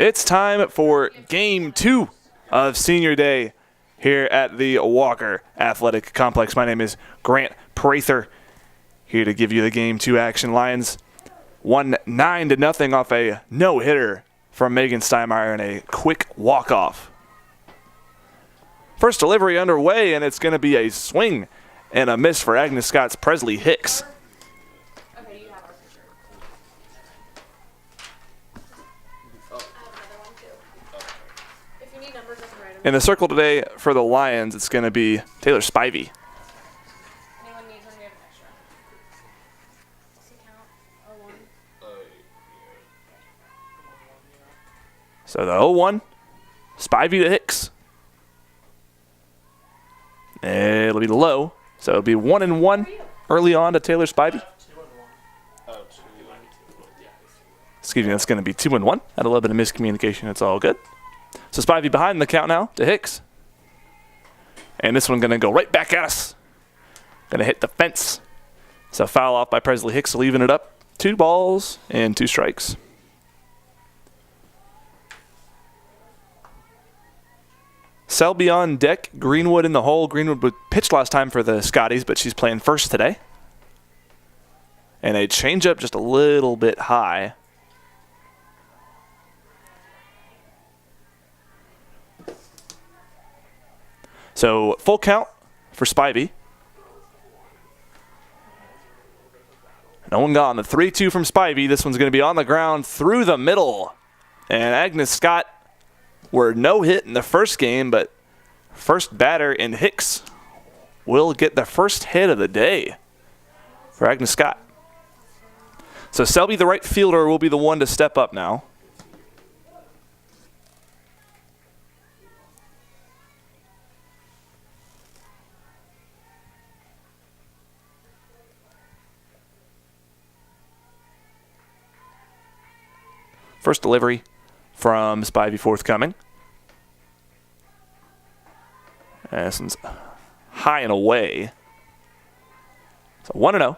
It's time for Game 2 of Senior Day here at the Walker Athletic Complex. My name is Grant Prather, here to give you the Game 2 action. Lions won 9-0 off a no-hitter from Megan Steinmeier and a quick walk-off. First delivery underway, and it's going to be a swing and a miss for Agnes Scott's Presley Hicks. In the circle today for the Lions, it's going to be Taylor Spivey. Anyone needs one? We have an extra. Does he count? 01? So the 0-1, Spivey to Hicks. It'll be low, so it'll be 1-1 early on to Taylor Spivey. Excuse me, that's going to be 2-1. Had a little bit of miscommunication. It's all good. So Spivey behind the count now to Hicks. And this one going to go right back at us. Going to hit the fence. So foul off by Presley Hicks, leaving it up 2 balls and 2 strikes. Selby on deck, Greenwood in the hole. Greenwood pitched last time for the Scotties, but she's playing first today. And a changeup just a little bit high. So full count for Spivey. No one gone. The 3-2 from Spivey. This one's going to be on the ground through the middle. And Agnes Scott were no hit in the first game, but first batter in Hicks will get the first hit of the day for Agnes Scott. So Selby, the right fielder, will be the one to step up now. First delivery from Spivey forthcoming. And this one's high and away. So 1-0.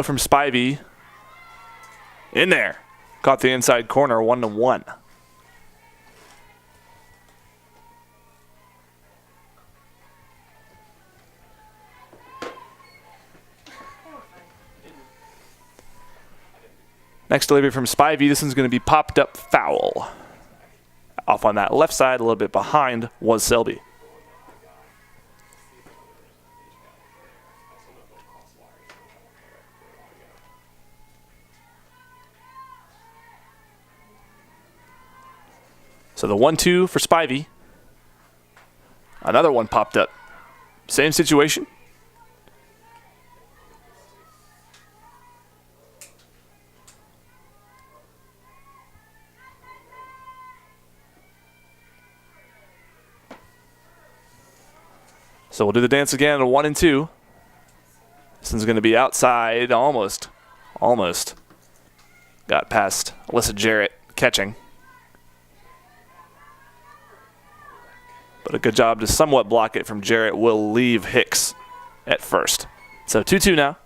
From Spivey. In there. Caught the inside corner, 1-1. Next delivery from Spivey. This one's going to be popped up foul. Off on that left side, a little bit behind, was Selby. So the 1-2 for Spivey. Another one popped up. Same situation. So we'll do the dance again at 1-2. This one's going to be outside, almost. Got past Alyssa Jarrett catching. But a good job to somewhat block it from Jarrett will leave Hicks at first. So 2-2 now.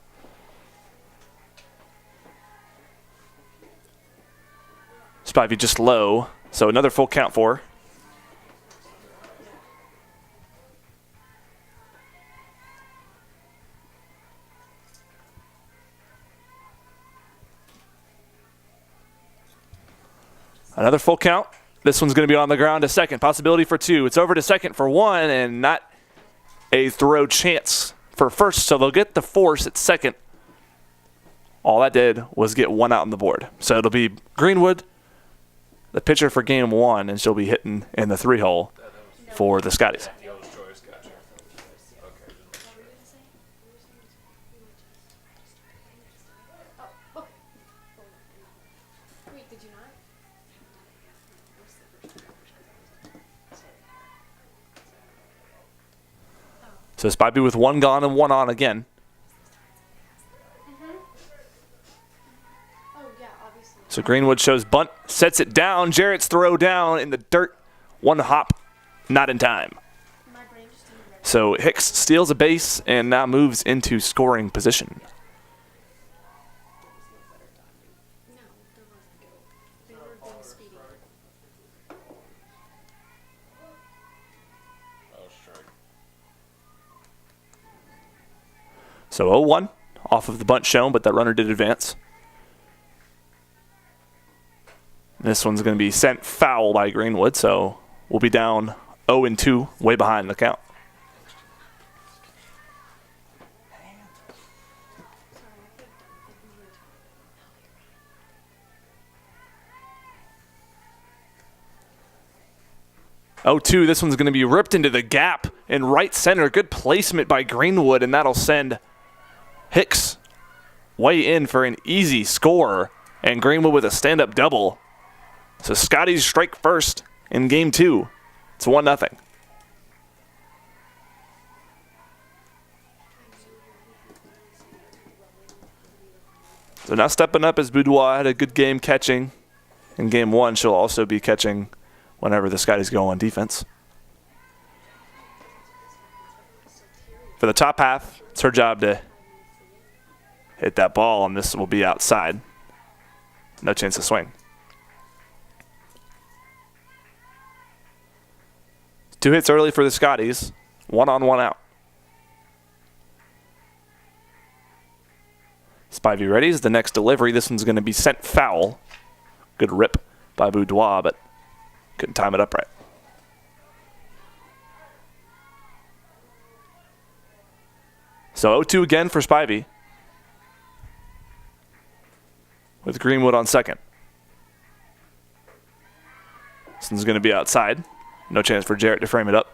Spivey just low, so another full count for her. Another full count. This one's going to be on the ground to second. Possibility for 2. It's over to second for 1 and not a throw chance for first. So they'll get the force at second. All that did was get 1 out on the board. So it'll be Greenwood, the pitcher for game 1, and she'll be hitting in the 3-hole for the Scotties. So Spivey with 1 gone and 1 on again. So Greenwood shows bunt, sets it down. Jarrett's throw down in the dirt. 1 hop, not in time. So Hicks steals a base and now moves into scoring position. No, there wasn't. They were being speedy. So 0-1 off of the bunt shown, but that runner did advance. This one's going to be sent foul by Greenwood, so we'll be down 0-2, way behind the count. Oh, 2, this one's going to be ripped into the gap in right center. Good placement by Greenwood, and that'll send Hicks way in for an easy score. And Greenwood with a stand-up double. So Scotties strike first in game 2. It's 1-0. So now stepping up as Boudoir had a good game catching. In game 1, she'll also be catching whenever the Scotties go on defense. For the top half, it's her job to hit that ball, and this will be outside. No chance to swing. 2 hits early for the Scotties. 1 on, 1 out. Spivey readies the next delivery. This one's going to be sent foul. Good rip by Boudoir, but couldn't time it upright. So 0-2 again for Spivey, with Greenwood on second. This one's going to be outside. No chance for Jarrett to frame it up.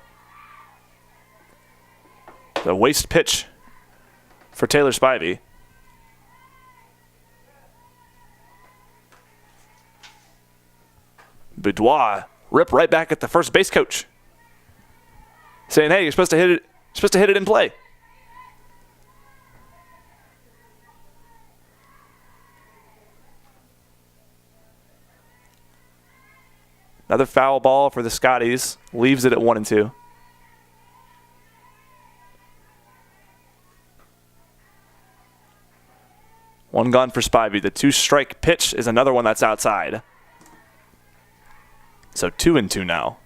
The waste pitch for Taylor Spivey. Boudoir rip right back at the first base coach, saying, "Hey, you're supposed to hit it. You're supposed to hit it in play." Another foul ball for the Scotties. Leaves it at 1-2. One gone for Spivey. The 2-strike pitch is another one that's outside. So 2-2 now.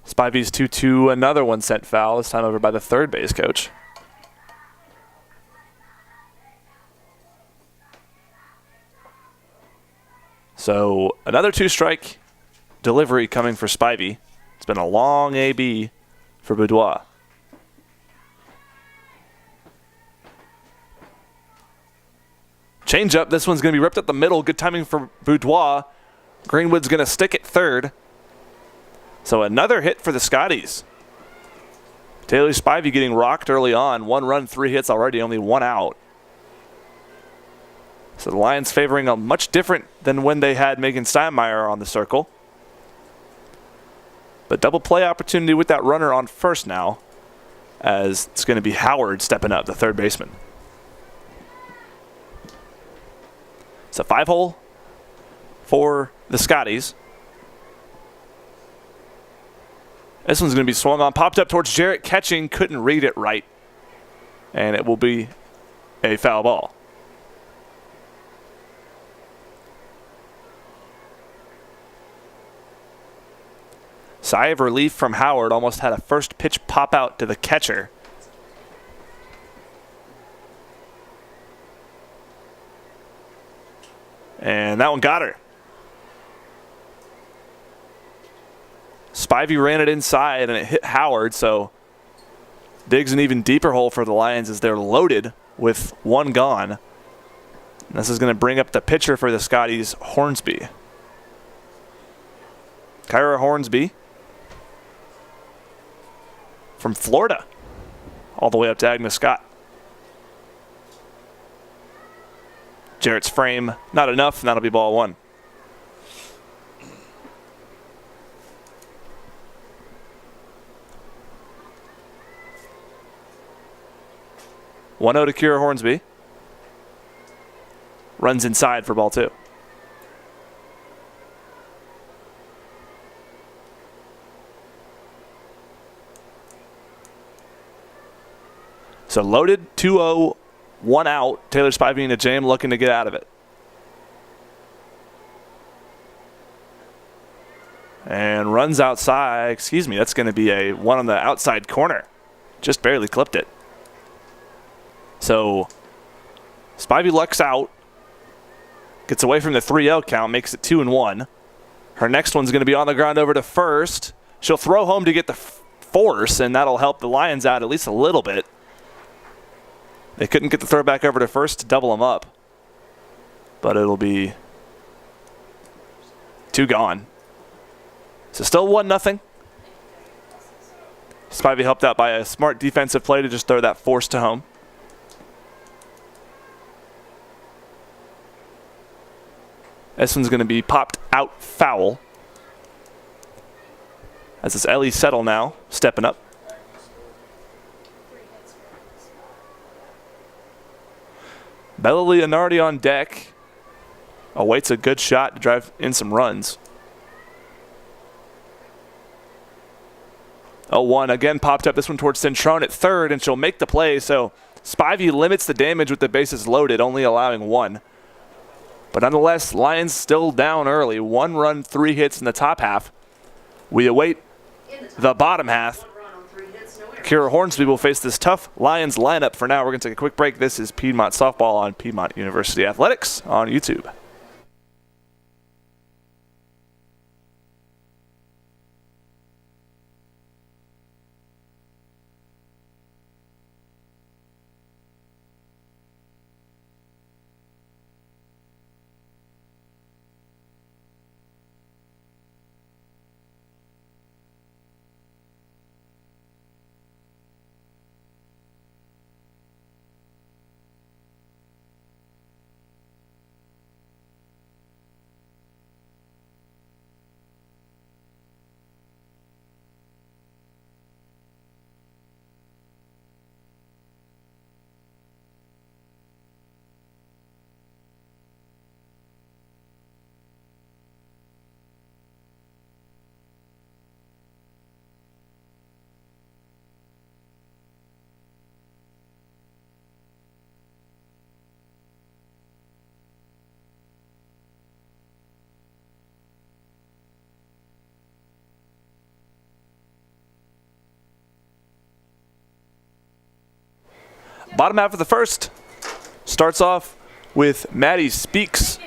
Spivey's 2-2, another one sent foul, this time over by the third base coach. So another 2-strike delivery coming for Spivey. It's been a long AB for Boudoir. Change up, this one's going to be ripped up the middle. Good timing for Boudoir. Greenwood's going to stick at third. So another hit for the Scotties. Taylor Spivey getting rocked early on. 1 run, 3 hits already, only 1 out. So the Lions favoring a much different than when they had Megan Steinmeier on the circle. But double play opportunity with that runner on first now, as it's going to be Howard stepping up, the third baseman. It's a 5-hole for the Scotties. This one's going to be swung on, popped up towards Jarrett, catching, couldn't read it right. And it will be a foul ball. Sigh of relief from Howard, almost had a first pitch pop out to the catcher. And that one got her. Spivey ran it inside and it hit Howard, so digs an even deeper hole for the Lions as they're loaded with 1 gone. And this is going to bring up the pitcher for the Scotties, Hornsby. Kyra Hornsby from Florida, all the way up to Agnes Scott. Jarrett's frame, not enough, and that'll be ball 1. One out to Kira Hornsby. runs inside for ball 2. So loaded, 2-0, 1 out. Taylor Spivey in a jam looking to get out of it. And runs outside. Excuse me, that's going to be a one on the outside corner. Just barely clipped it. So Spivey lucks out. Gets away from the 3-0 count, makes it 2-1. Her next one's going to be on the ground over to first. She'll throw home to get the force, and that'll help the Lions out at least a little bit. They couldn't get the throw back over to first to double them up. But it'll be 2 gone. So still 1-0. Spivey helped out by a smart defensive play to just throw that force to home. This one's going to be popped out foul. As it's Ellie Settle now, stepping up. Bella Leonardi on deck. Awaits a good shot to drive in some runs. 0-1 again popped up. This one towards Centrone at third, and she'll make the play. So Spivey limits the damage with the bases loaded, only allowing 1. But nonetheless, Lions still down early. 1 run, 3 hits in the top half. We await the bottom half. Kira Hornsby will face this tough Lions lineup. For now, we're going to take a quick break. This is Piedmont Softball on Piedmont University Athletics on YouTube. Bottom half of the first starts off with Maddie Speaks.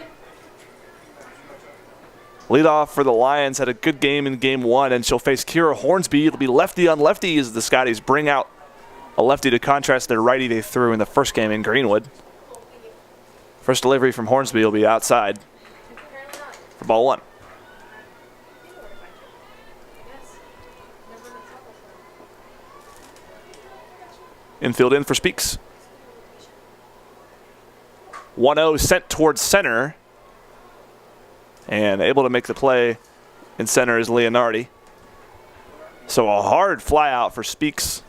Lead off for the Lions, had a good game in game 1, and she'll face Kira Hornsby. It'll be lefty on lefty as the Scotties bring out a lefty to contrast their righty they threw in the first game in Greenwood. First delivery from Hornsby will be outside for ball 1. Infield in for Speaks. 1-0 sent towards center. And able to make the play in center is Leonardi. So a hard fly out for Speaks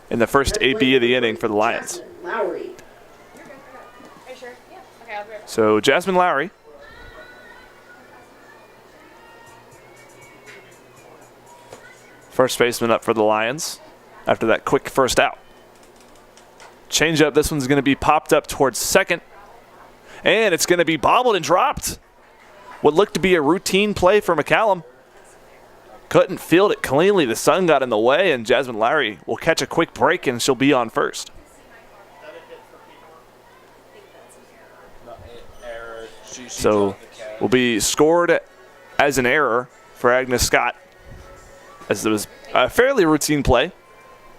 in the first AB of the inning for the Lions. Lowry. Are you sure? Yeah. Okay, I'll be right back. So Jasmine Lowry. First baseman up for the Lions after that quick first out. Change up, this one's going to be popped up towards second. And it's going to be bobbled and dropped. What looked to be a routine play for McCallum. Couldn't field it cleanly. The sun got in the way, and Jasmine Lowry will catch a quick break, and she'll be on first. So will be scored as an error for Agnes Scott, as it was a fairly routine play.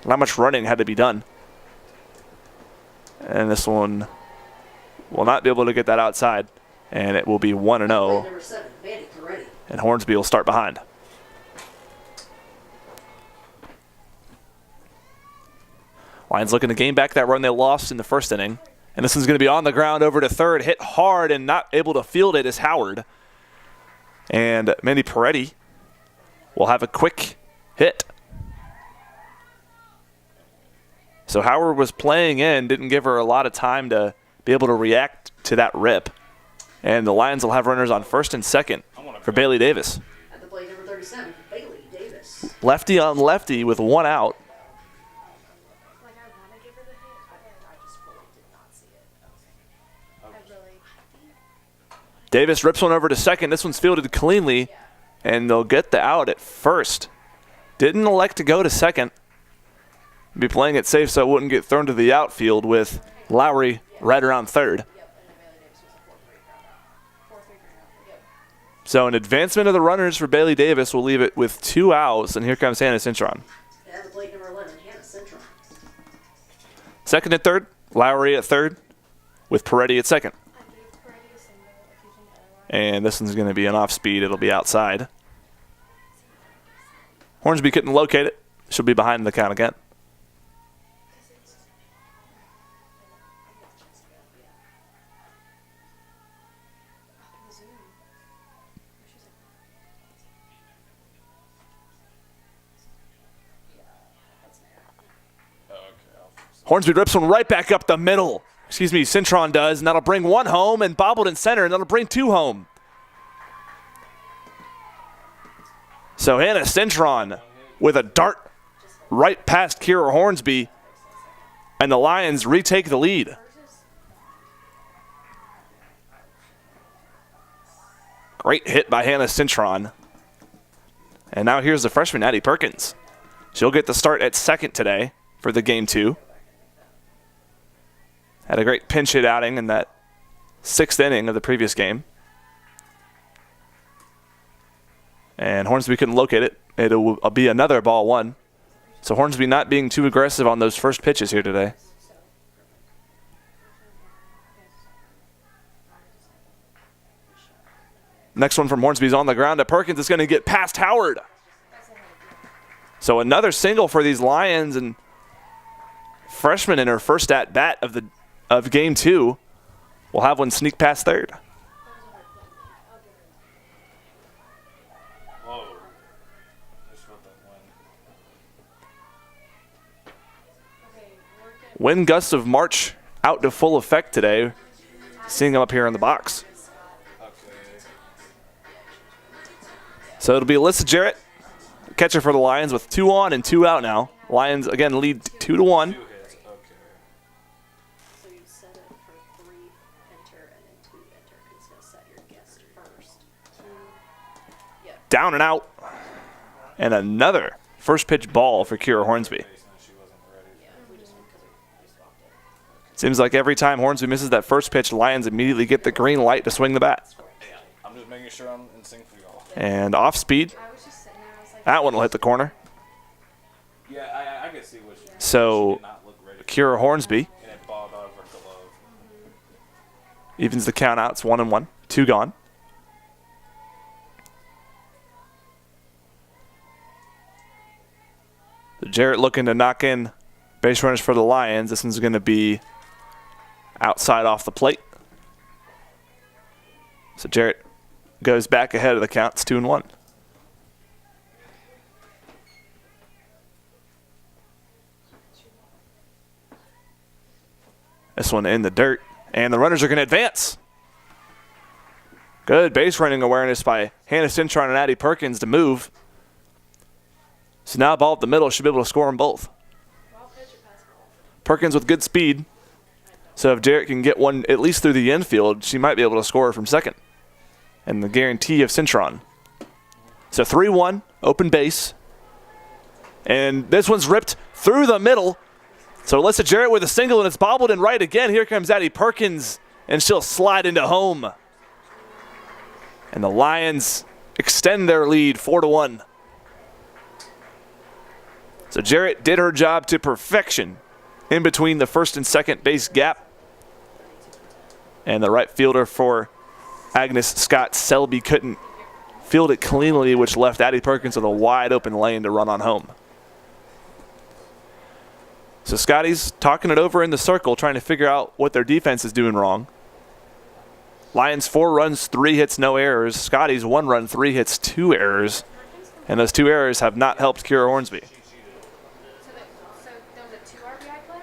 Not much running had to be done. And this one will not be able to get that outside. And it will be 1-0. And Hornsby will start behind. Lions looking to gain back that run they lost in the first inning. And this one's going to be on the ground over to third. Hit hard and not able to field it is Howard. And Mandy Peretti will have a quick hit. So Howard was playing in, didn't give her a lot of time to be able to react to that rip. And the Lions will have runners on first and second for Bailey Davis. At the plate, number 37, Bailey Davis. Lefty on lefty with one out. Like, I want to give her the hit, but I just fully did not see it. I really. Davis rips one over to second. This one's fielded cleanly, and they'll get the out at first. Didn't elect to go to second. Be playing it safe so it wouldn't get thrown to the outfield with Lowry right around third. So an advancement of the runners for Bailey Davis will leave it with 2 outs, and here comes Hannah Cintron. At the plate, number 11, Hannah Cintron. Second and third, Lowry at third with Peretti at second. And this one's going to be an off speed. It'll be outside. Hornsby couldn't locate it. She'll be behind the count again. Hornsby rips one right back up the middle. Excuse me, Cintron does, and that'll bring one home and bobbled in center, and that'll bring 2 home. So Hannah Cintron with a dart right past Kira Hornsby, and the Lions retake the lead. Great hit by Hannah Cintron. And now here's the freshman, Addie Perkins. She'll get the start at second today for the game 2. Had a great pinch hit outing in that 6th inning of the previous game. And Hornsby couldn't locate it. It'll be another ball 1. So Hornsby not being too aggressive on those first pitches here today. Next one from Hornsby's on the ground to Perkins. It's going to get past Howard. So another single for these Lions, and freshman in her first at bat of game 2 will have one sneak past third. Wind gusts of March out to full effect today. Seeing them up here in the box. So it'll be Alyssa Jarrett, catcher for the Lions, with 2 on and 2 out now. Lions again lead 2-1. So you set it for 3 enter and then 2 enter. It's going to set your guest first. 2. Yeah. Down and out. And another first pitch ball for Kira Hornsby. Yeah, we just went because we swapped it. Seems like every time Hornsby misses that first pitch, Lions immediately get the green light to swing the bat. I'm just making sure I'm in sync for y'all. And off speed. I was just sitting there. I was like, That one will hit the corner. Yeah, I can see what she So did not look ready. Kira Hornsby And it balled over glove. evens the count out. It's 1-1. 2 gone. So Jarrett looking to knock in base runners for the Lions. This one's going to be outside off the plate. So Jarrett goes back ahead of the count. It's 2-1. This one in the dirt, and the runners are going to advance. Good base running awareness by Hannah Cintron and Addie Perkins to move. So now ball up the middle, should be able to score them both. Perkins with good speed. So if Jarrett can get one at least through the infield, she might be able to score from second. And the guarantee of Cintron. So 3-1, open base. And this one's ripped through the middle. So Alyssa Jarrett with a single, and it's bobbled in right again. Here comes Addie Perkins, and she'll slide into home. And the Lions extend their lead 4-1. So Jarrett did her job to perfection in between the first and second base gap. And the right fielder for Agnes Scott Selby couldn't field it cleanly, which left Addie Perkins with a wide open lane to run on home. So Scotty's talking it over in the circle, trying to figure out what their defense is doing wrong. Lions 4 runs, 3 hits, no errors. Scotty's 1 run, 3 hits, 2 errors. And those 2 errors have not helped Kira Hornsby. so there was a 2 RBI play?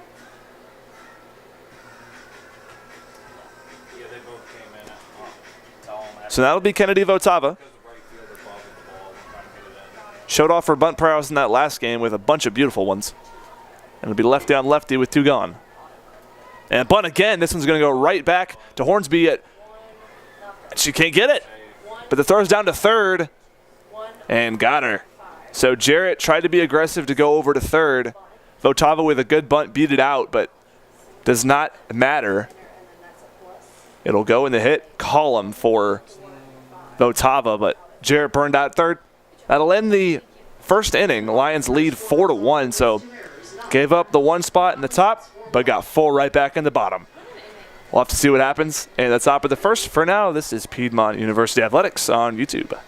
Yeah, they both came in. So that'll be Kennedy Votava. Showed off her bunt prowess in that last game with a bunch of beautiful ones. And it'll be lefty on lefty with 2 gone. And bunt again. This one's going to go right back to Hornsby. She can't get it. But the throw's down to third. And got her. So Jarrett tried to be aggressive to go over to third. Votava with a good bunt beat it out, but does not matter. It'll go in the hit column for Votava, but Jarrett burned out third. That'll end the first inning. Lions lead 4-1, so gave up the 1 spot in the top, but got 4 right back in the bottom. We'll have to see what happens in the top of the first. For now, this is Piedmont University Athletics on YouTube.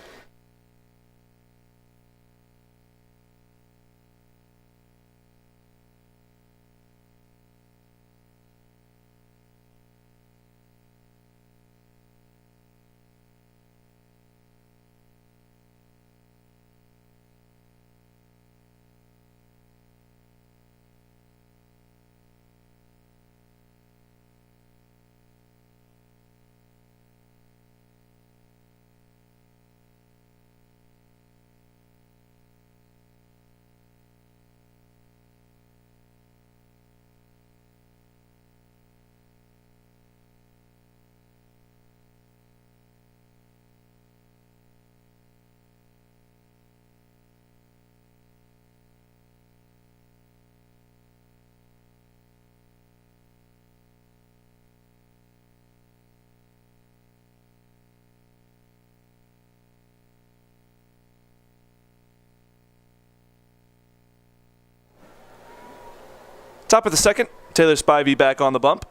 Top of the second, Taylor Spivey back on the bump.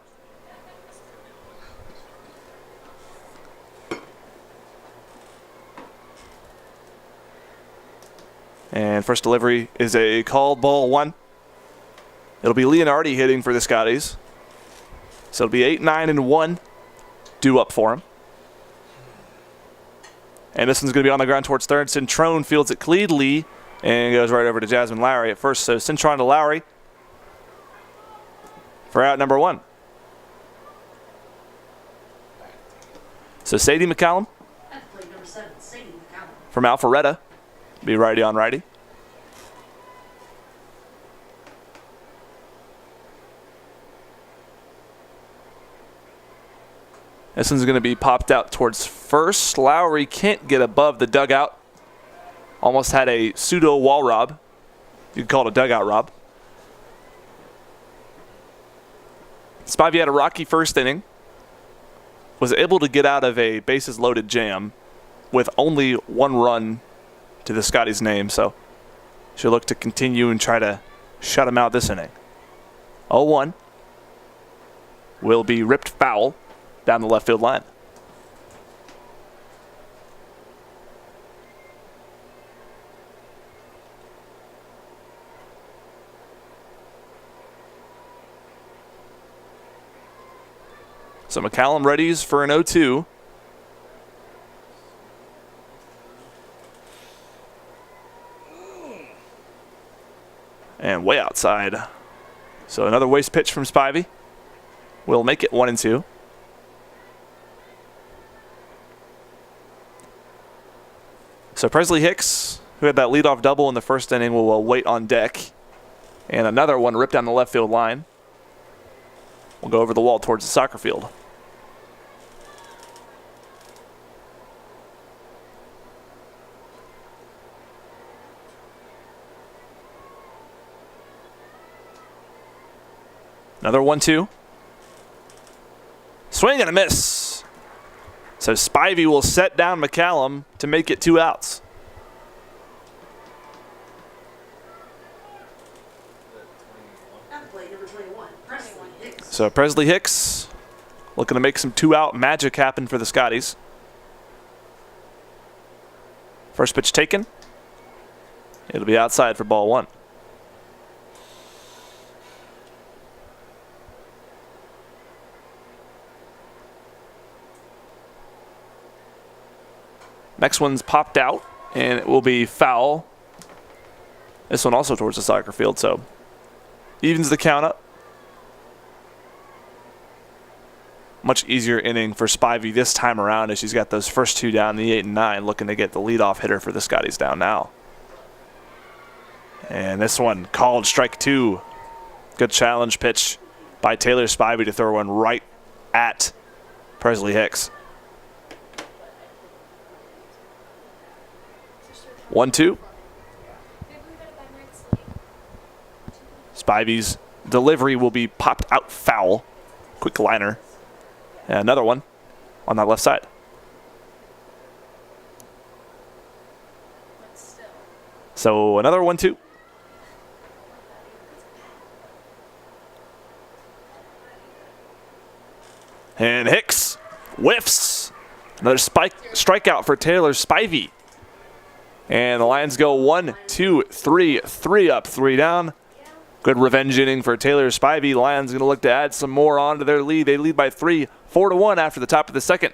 And first delivery is a called ball 1. It'll be Leonardi hitting for the Scotties. So it'll be 8-9-1 due up for him. And this one's going to be on the ground towards third. Centrone fields it cleanly and goes right over to Jasmine Lowry at first. So Centron to Lowry for out number 1. So Sadie McCallum from Alpharetta. Be righty on righty. This one's going to be popped out towards first. Lowry can't get above the dugout. Almost had a pseudo wall rob. You could call it a dugout rob. Spivey had a rocky first inning. Was able to get out of a bases loaded jam with only 1 run to the Scotties' name, so she'll look to continue and try to shut him out this inning. 0-1 will be ripped foul down the left field line. So McCallum readies for an 0-2. And way outside. So another waste pitch from Spivey. Will make it 1-2. So Presley Hicks, who had that leadoff double in the first inning, will wait on deck. And another one ripped down the left field line. We'll go over the wall towards the soccer field. Another 1-2. Swing and a miss. So Spivey will set down McCallum to make it 2 outs. So Presley Hicks looking to make some 2-out magic happen for the Scotties. First pitch taken. It'll be outside for ball 1. Next one's popped out, and it will be foul. This one also towards the soccer field, so evens the count up. much easier inning for Spivey this time around as she's got those first two down, the 8 and 9, looking to get the leadoff hitter for the Scotties down now. And this one called strike 2. Good challenge pitch by Taylor Spivey to throw one right at Presley Hicks. 1-2. Spivey's delivery will be popped out foul. Quick liner. And another one on that left side. So another 1-2. And Hicks whiffs. Another strikeout for Taylor Spivey. And the Lions go 1, 2, 3, 3 up, 3 down. Good revenge inning for Taylor Spivey. Lions going to look to add some more onto their lead. They lead by 3, 4-1 after the top of the second.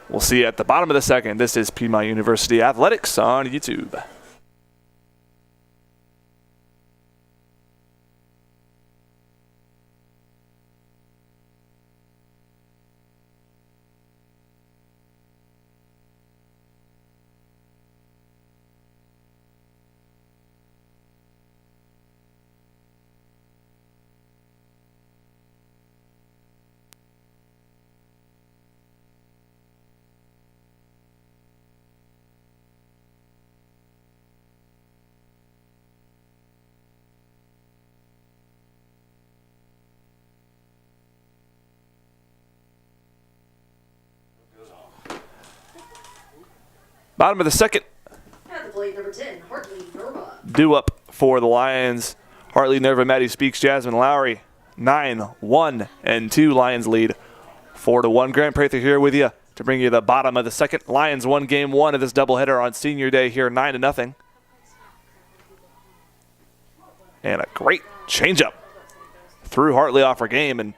We'll see you at the bottom of the second. This is Piedmont University Athletics on YouTube. Bottom of the second. At the plate, number 10, Hartley Norma. Due up for the Lions. Hartley Nerva, Maddie Speaks, Jasmine Lowry. 9, 1, and 2. Lions lead 4-1. Grant Prather here with you to bring you the bottom of the second. Lions won game 1 of this doubleheader on senior day here, 9-0. And a great changeup. Threw Hartley off her game, and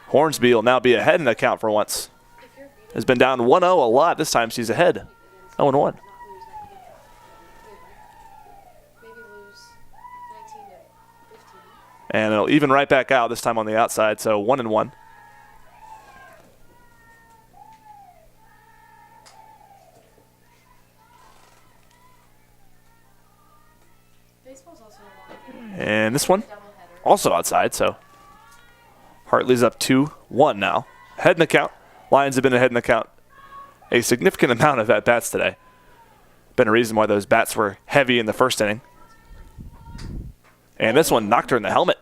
Hornsby will now be ahead in the count for once. Has been down 1-0 a lot. This time she's ahead. 0-1. Maybe lose 19 to 15. And it'll even right back out, this time on the outside, so 1-1. Baseball's also a long And this one doubleheader. also outside, so Hartley's up 2-1 now. Ahead in the count. Lions have been ahead in the count a significant amount of at-bats today. Been a reason why those bats were heavy in the first inning. And this one knocked her in the helmet.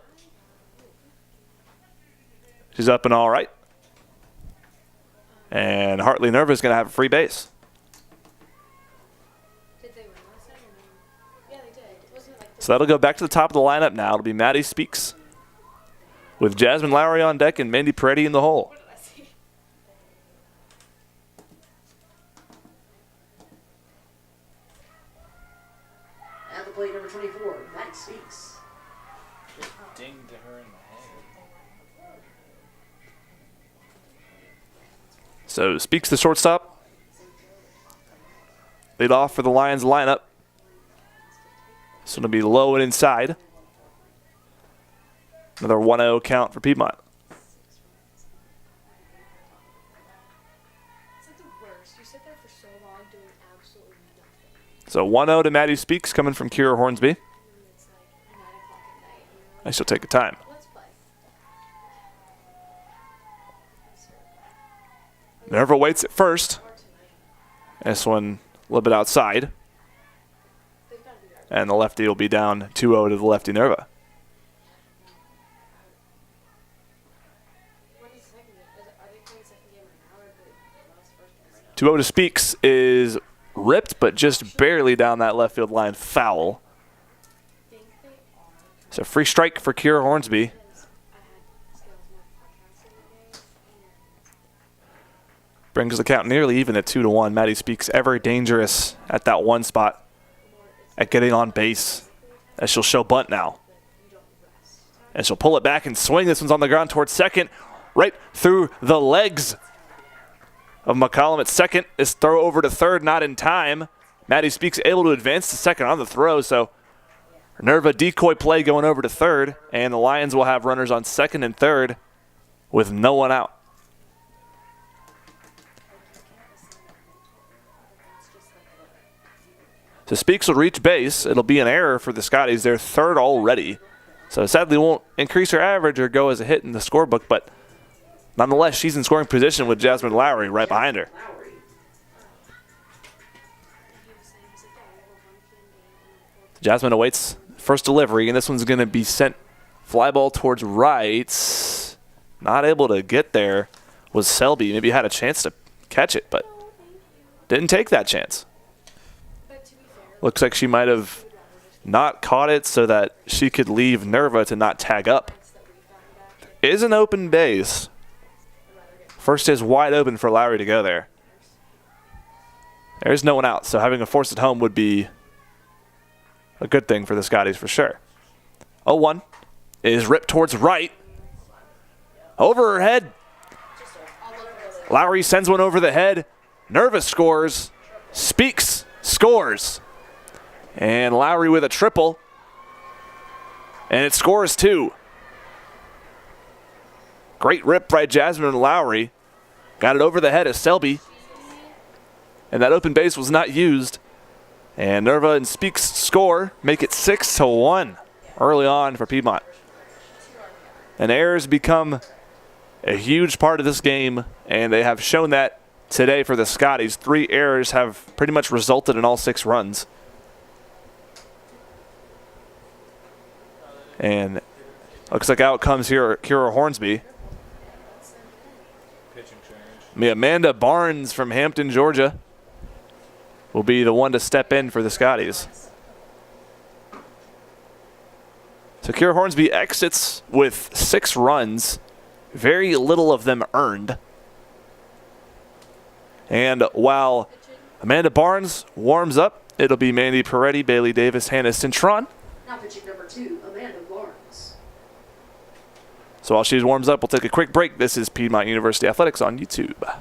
She's up and all right. And Hartley Nerva is going to have a free base. Did they win last night or no? Yeah, they did. Wasn't it like So that'll go back to the top of the lineup now. It'll be Maddie Speaks with Jasmine Lowry on deck and Mandy Peretti in the hole. what did I see? At the plate, number 24, Maddie Speaks. Dinged her in the head. So Speaks the shortstop. Lead off for the Lions lineup. It's going to be low and inside. Another 1-0 count for Piedmont. It's like the worst. You sit there for so long doing absolutely nothing. So 1-0 to Maddie Speaks coming from Kira Hornsby. And it's like 9 o'clock at night. And you're I like, shall take a time. let's play. Nerva waits at first. Or tonight. This one a little bit outside. They've got to be there. And the lefty will be down 2-0 to the lefty Nerva. When is the second game? Are they playing second game right now or the last first game? 2-0 to Speaks is ripped, but just barely down that left field line foul. I think they are. So free strike for Kira Hornsby. Because I had skills more podcasts in the day. And Brings the count nearly even at 2-1. Maddie Speaks ever dangerous at that one spot at getting on base. As she'll show bunt now. And she'll pull it back and swing. This one's on the ground towards second. Right through the legs of McCollum at second. This throw over to third, not in time. Maddie Speaks able to advance to second on the throw. So Nerva decoy play going over to third. And the Lions will have runners on second and third with no one out. So Speaks will reach base. It'll be an error for the Scotties. They're third already. So sadly won't increase her average or go as a hit in the scorebook, but nonetheless, she's in scoring position with Jasmine Lowry right behind her. Jasmine awaits first delivery, and this one's going to be sent fly ball towards right. Not able to get there was Selby. Maybe had a chance to catch it, but didn't take that chance. Looks like she might have not caught it so that she could leave Nerva to not tag up. Is an open base. First is wide open for Lowry to go there. There's no one out, so having a force at home would be a good thing for the Scotties for sure. 0-1 is ripped towards right. Over her head. Lowry sends one over the head. Nerva scores. Speaks scores. And Lowry with a triple. And it scores 2. Great rip by Jasmine Lowry. Got it over the head of Selby. And that open base was not used. And Nerva and Speaks score, make it 6-1 early on for Piedmont. And errors become a huge part of this game, and they have shown that today for the Scotties. 3 errors have pretty much resulted in all 6 runs. And looks like out comes here Kira Hornsby. Amanda Barnes from Hampton, Georgia, will be the one to step in for the Scotties. So Kira Hornsby exits with 6 runs, very little of them earned. And while Amanda Barnes warms up, it'll be Mandy Peretti, Bailey Davis, Hannah Cintron. Now pitching number 2, Amanda Barnes. So while she warms up, we'll take a quick break. This is Piedmont University Athletics on YouTube.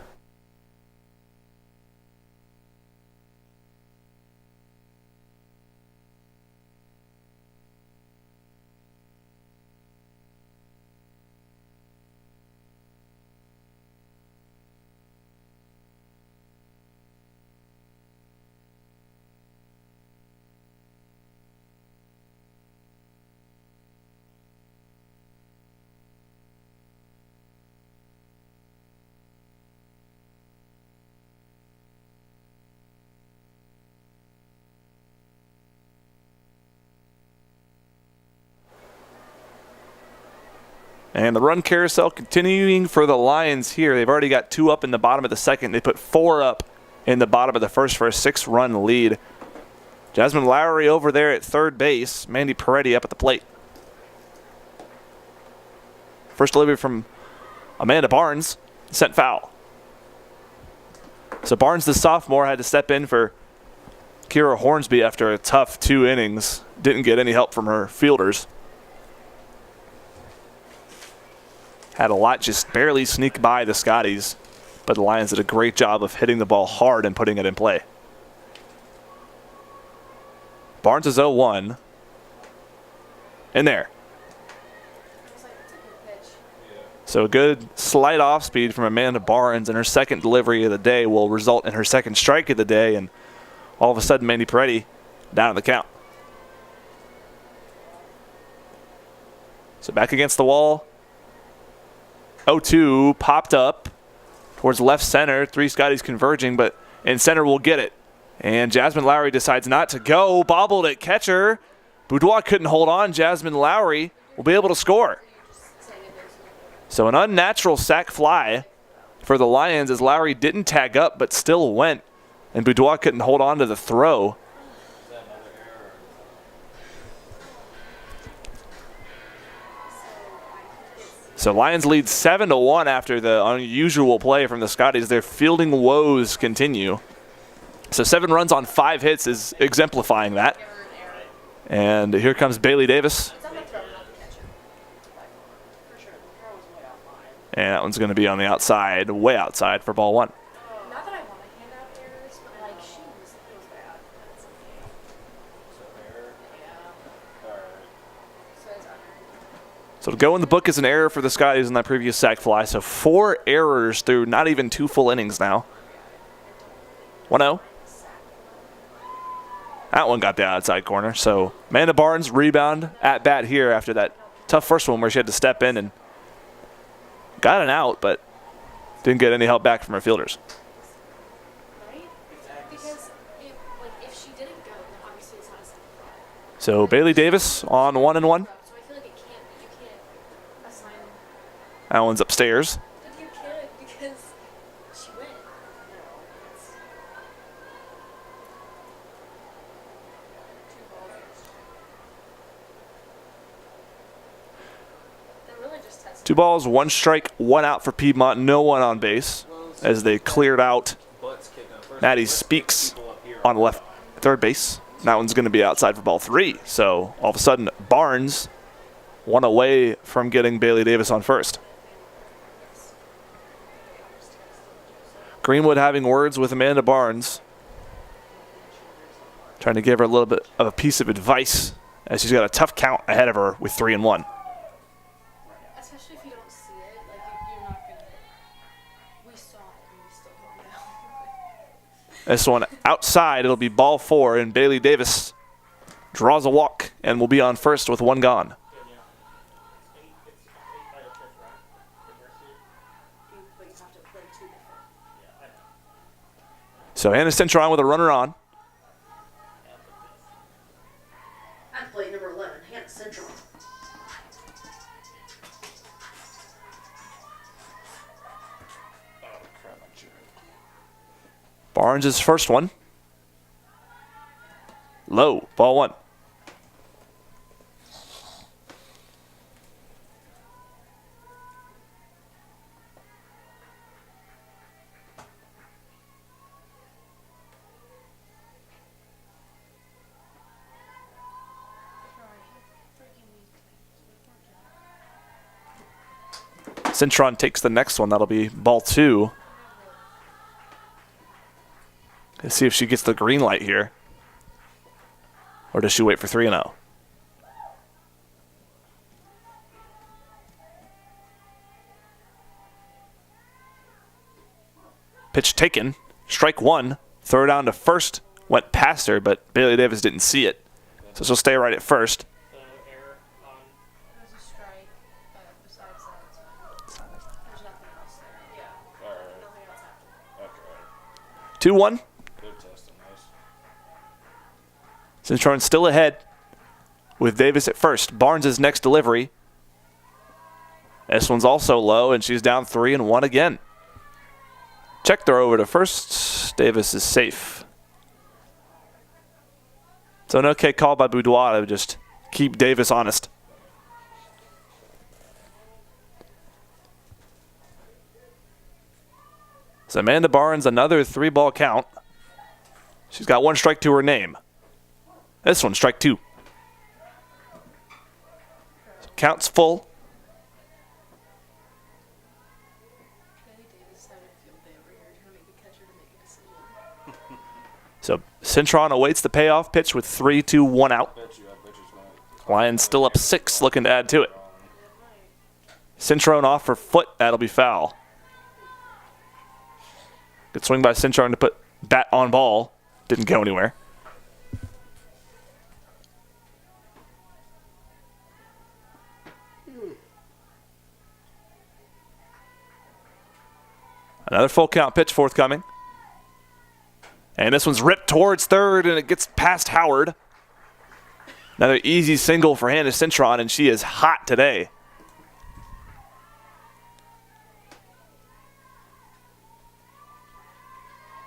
And the run carousel continuing for the Lions here. They've already got 2 up in the bottom of the second. They put 4 up in the bottom of the first for a 6-run lead. Jasmine Lowry over there at third base. Mandy Peretti up at the plate. First delivery from Amanda Barnes. Sent foul. So Barnes, the sophomore, had to step in for Kira Hornsby after a tough 2 innings. Didn't get any help from her fielders. Had a lot just barely sneak by the Scotties, but the Lions did a great job of hitting the ball hard and putting it in play. Barnes is 0-1. In there. So a good slight off speed from Amanda Barnes, and her second delivery of the day will result in her second strike of the day, and all of a sudden Mandy Peretti down in the count. So back against the wall. 0-2 popped up towards left center. 3 Scotties converging, but in center will get it. And Jasmine Lowry decides not to go. Bobbled at catcher. Boudoir couldn't hold on. Jasmine Lowry will be able to score. So an unnatural sac fly for the Lions as Lowry didn't tag up but still went. And Boudoir couldn't hold on to the throw. So Lions lead 7-1 after the unusual play from the Scotties. Their fielding woes continue. So 7 runs on 5 hits is exemplifying that. And here comes Bailey Davis. And that one's going to be on the outside, way outside for ball 1. Not that I want to hand out errors, but like she was bad. That's okay. So it's under. So to go in the book as an error for the Scotties in that previous sac fly. So 4 errors through not even 2 full innings now. 1-0. That one got the outside corner. So Amanda Barnes rebound at bat here after that tough first one where she had to step in and got an out, but didn't get any help back from her fielders. Right? Because if she didn't go, then obviously it's not a second fly. So Bailey Davis on 1-1. So I feel like you can't assign. That one's upstairs. But you can't because she went. No. It's 2 balls. They're really just testing. 2 balls, 1 strike, 1 out for Piedmont. No one on base as they cleared out Maddie Speaks on left third base. That one's going to be outside for ball 3. So all of a sudden, Barnes 1 away from getting Bailey Davis on first. Greenwood having words with Amanda Barnes, trying to give her a little bit of a piece of advice as she's got a tough count ahead of her with 3-1. Especially if you don't see it, like you're not gonna. We saw it and we still don't know. This one outside, it'll be ball 4, and Bailey Davis draws a walk and will be on first with 1 gone. But you have to play 2 different. So Hannah Cintron with a runner on. At plate number 11, Hannah Central. Barnes' first one. Low, ball 1. Cintron takes the next one. That'll be ball 2. Let's see if she gets the green light here. Or does she wait for 3-0? Pitch taken. Strike 1. Throw down to first. Went past her, but Bailey Davis didn't see it. So she'll stay right at first. There's a strike, but besides that, there's nothing else there. Yeah. Nothing else happened. 2-1. Good testing, nice. Cintron still ahead with Davis at first. Barnes' next delivery. This one's also low, and she's down 3-1 again. Check throw over to first. Davis is safe. So an okay call by Boudoir to just keep Davis honest. So Amanda Barnes, another 3-ball count. She's got 1 strike to her name. This one, strike 2. Counts full. Bailey Davis having a field day over here trying to make a catcher to make a decision. So Cintron awaits the payoff pitch with 3-2-1 out. Lions still up 6, looking to add to it. Cintron off for foot. That'll be foul. Good swing by Cintron to put bat on ball. Didn't go anywhere. Another full count pitch forthcoming. And this one's ripped towards third, and it gets past Howard. Another easy single for Hannah Cintron, and she is hot today.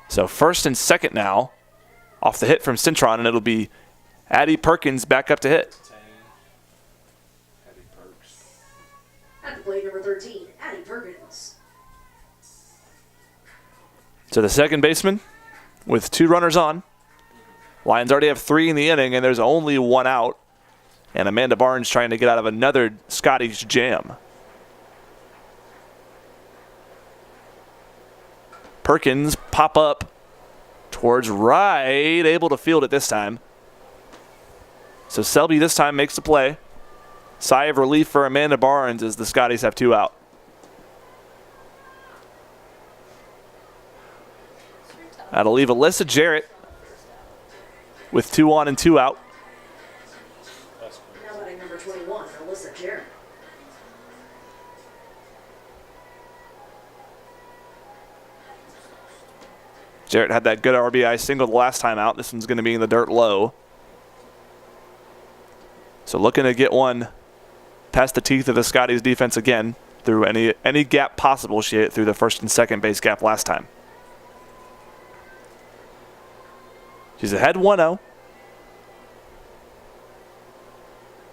So first and second now off the hit from Cintron, and it'll be Addie Perkins back up to hit. At the plate number 13, Addie Perkins. So the second baseman with 2 runners on. Lions already have 3 in the inning, and there's only 1 out. And Amanda Barnes trying to get out of another Scotty's jam. Perkins pop up towards right, able to field it this time. So Selby this time makes the play. Sigh of relief for Amanda Barnes as the Scotties have 2 out. That'll leave Alyssa Jarrett with 2 on and 2 out. Now batting number 21, Alyssa Jarrett. Jarrett had that good RBI single the last time out. This one's going to be in the dirt low. So looking to get one past the teeth of the Scotties defense again through any gap possible. She hit through the first and second base gap last time. She's ahead 1-0.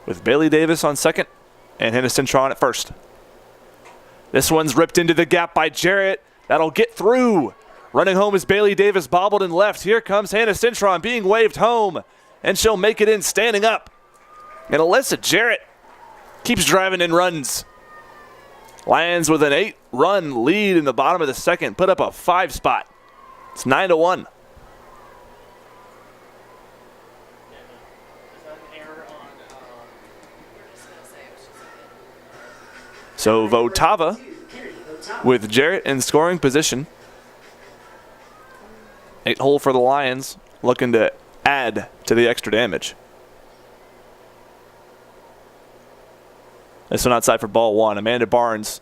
With Bailey Davis on second and Hannah Cintron at first. This one's ripped into the gap by Jarrett. That'll get through. Running home is Bailey Davis, bobbled in left. Here comes Hannah Cintron being waved home, and she'll make it in standing up. And Alyssa Jarrett keeps driving in runs. Lions with an 8-run lead in the bottom of the second, put up a 5 spot. It's 9-1. So Votava with Jarrett in scoring position. 8-hole for the Lions, looking to add to the extra damage. This one outside for ball 1. Amanda Barnes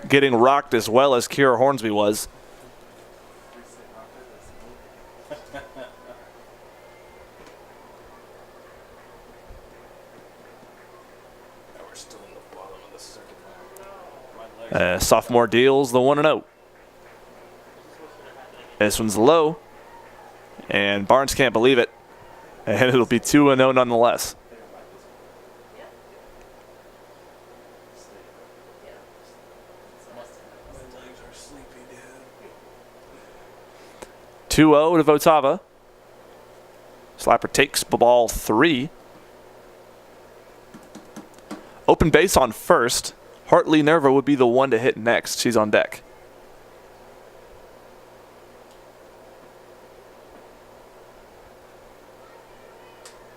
getting rocked as well as Kira Hornsby was. Sophomore deals the 1-0. This one's low, and Barnes can't believe it, and it'll be 2-0 nonetheless. To Votava. Slapper takes ball 3. Open base on first. Hartley Nerva would be the one to hit next. She's on deck.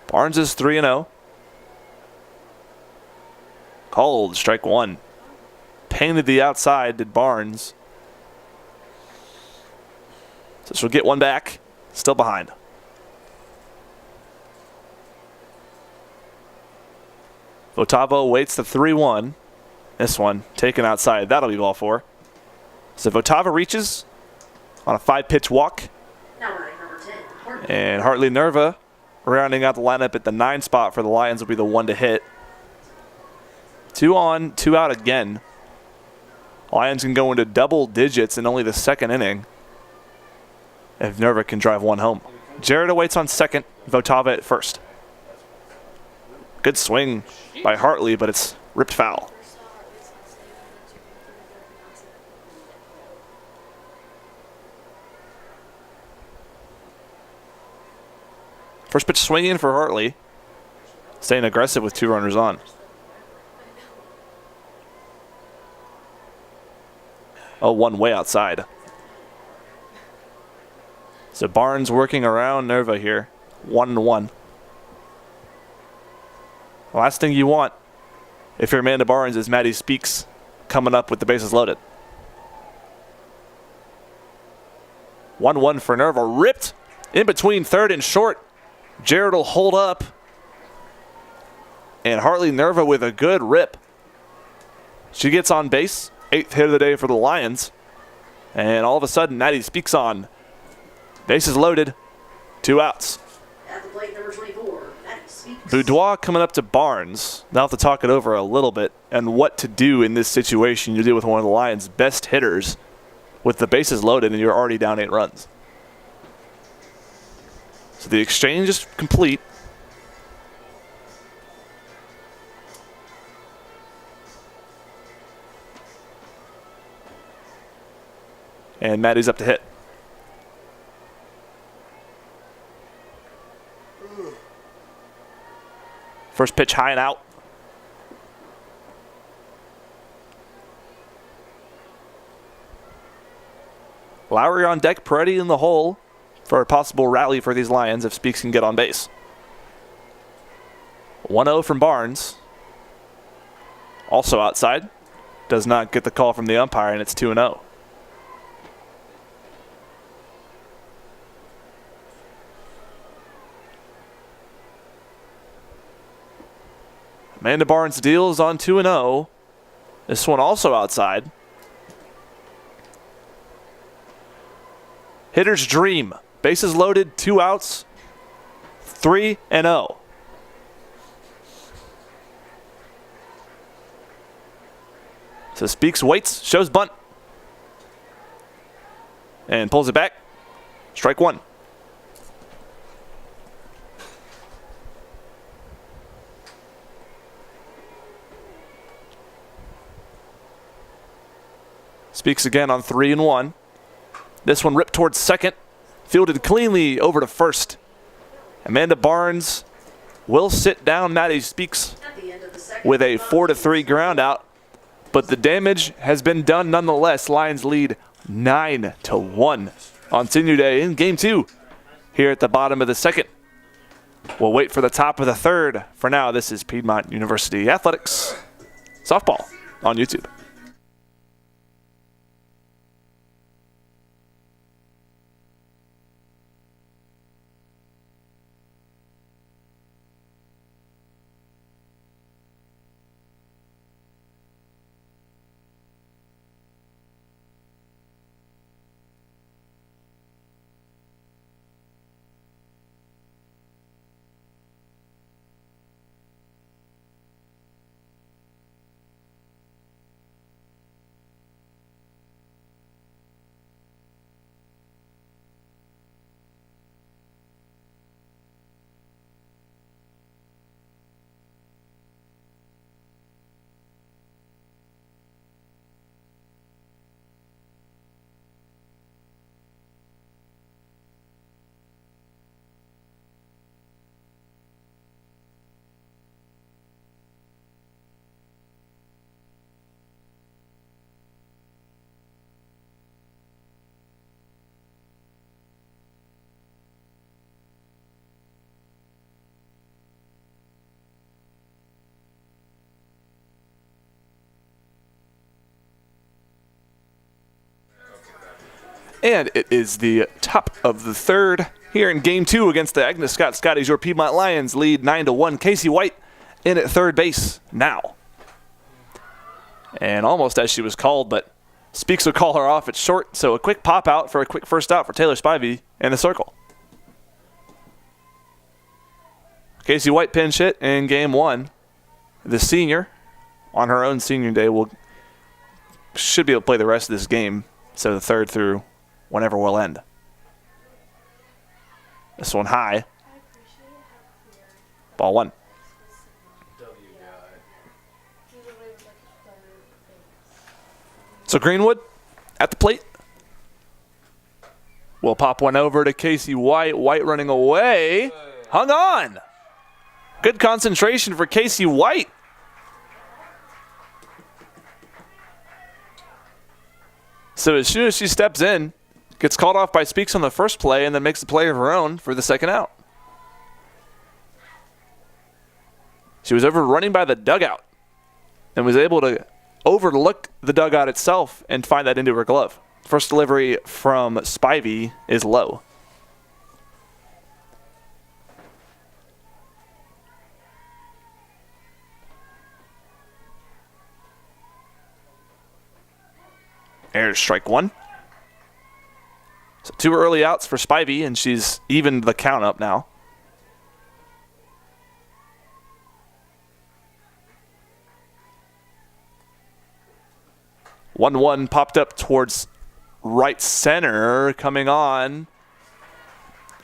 Barnes is 3-0. Called, strike 1. Painted the outside, did Barnes. So she'll get one back. Still behind. Votava waits the 3-1. This one taken outside. That'll be ball 4. So Votava reaches on a 5-pitch walk. Now batting number 10, Hartley. And Hartley Nerva rounding out the lineup at the 9 spot for the Lions will be the one to hit. 2 on, 2 out again. Lions can go into double digits in only the second inning if Nerva can drive one home. Jarrett awaits on second, Votava at first. Good swing by Hartley, but it's ripped foul. First pitch swinging for Hartley. Staying aggressive with 2 runners on. Oh, one way outside. So Barnes working around Nerva here. 1-1. The last thing you want if you're Amanda Barnes is Maddie Speaks coming up with the bases loaded. 1-1 for Nerva. Ripped in between third and short. Jarrett will hold up. And Hartley Nerva with a good rip. She gets on base. 8th hit of the day for the Lions. And all of a sudden, Maddie Speaks on. Bases loaded. 2 outs. At the plate, number 24, Maddie Speaks. Boudoir coming up to Barnes. Now have to talk it over a little bit and what to do in this situation. You deal with one of the Lions' best hitters with the bases loaded and you're already down 8 runs. So the exchange is complete. And Maddie's up to hit. First pitch high and out. Lowry on deck, Peretti in the hole for a possible rally for these Lions if Speaks can get on base. 1-0 from Barnes. also outside. Does not get the call from the umpire, and it's 2-0. Amanda Barnes deals on 2-0. This one also outside. Hitter's dream. Bases loaded, 2 outs, 3-0. So Speaks, waits, shows bunt. And pulls it back. Strike 1. Speaks again on 3-1. This one ripped towards second. Fielded cleanly over to first. Amanda Barnes will sit down Maddie Speaks with a 4-3 ground out. But the damage has been done nonetheless. Lions lead 9-1 on Senior Day in Game 2 here at the bottom of the second. We'll wait for the top of the third. For now, this is Piedmont University Athletics softball on YouTube. And it is the top of the third here in Game 2 against the Agnes Scotties. Your Piedmont Lions lead 9-1. Casey White in at third base now. And almost as she was called, but Speaks will call her off at short. So a quick pop out for a quick first out for Taylor Spivey in the circle. Casey White pinch hit in Game 1. The senior on her own Senior Day should be able to play the rest of this game. So the third through whenever we'll end. This one high. Ball 1. So Greenwood at the plate. We'll pop one over to Casey White. White running away. Hung on. Good concentration for Casey White. So as soon as she steps in, gets called off by Speaks on the first play and then makes a play of her own for the second out. She was overrunning by the dugout and was able to overlook the dugout itself and find that into her glove. First delivery from Spivey is low. There's strike 1. So 2 early outs for Spivey, and she's evened the count up now. One popped up towards right center. Coming on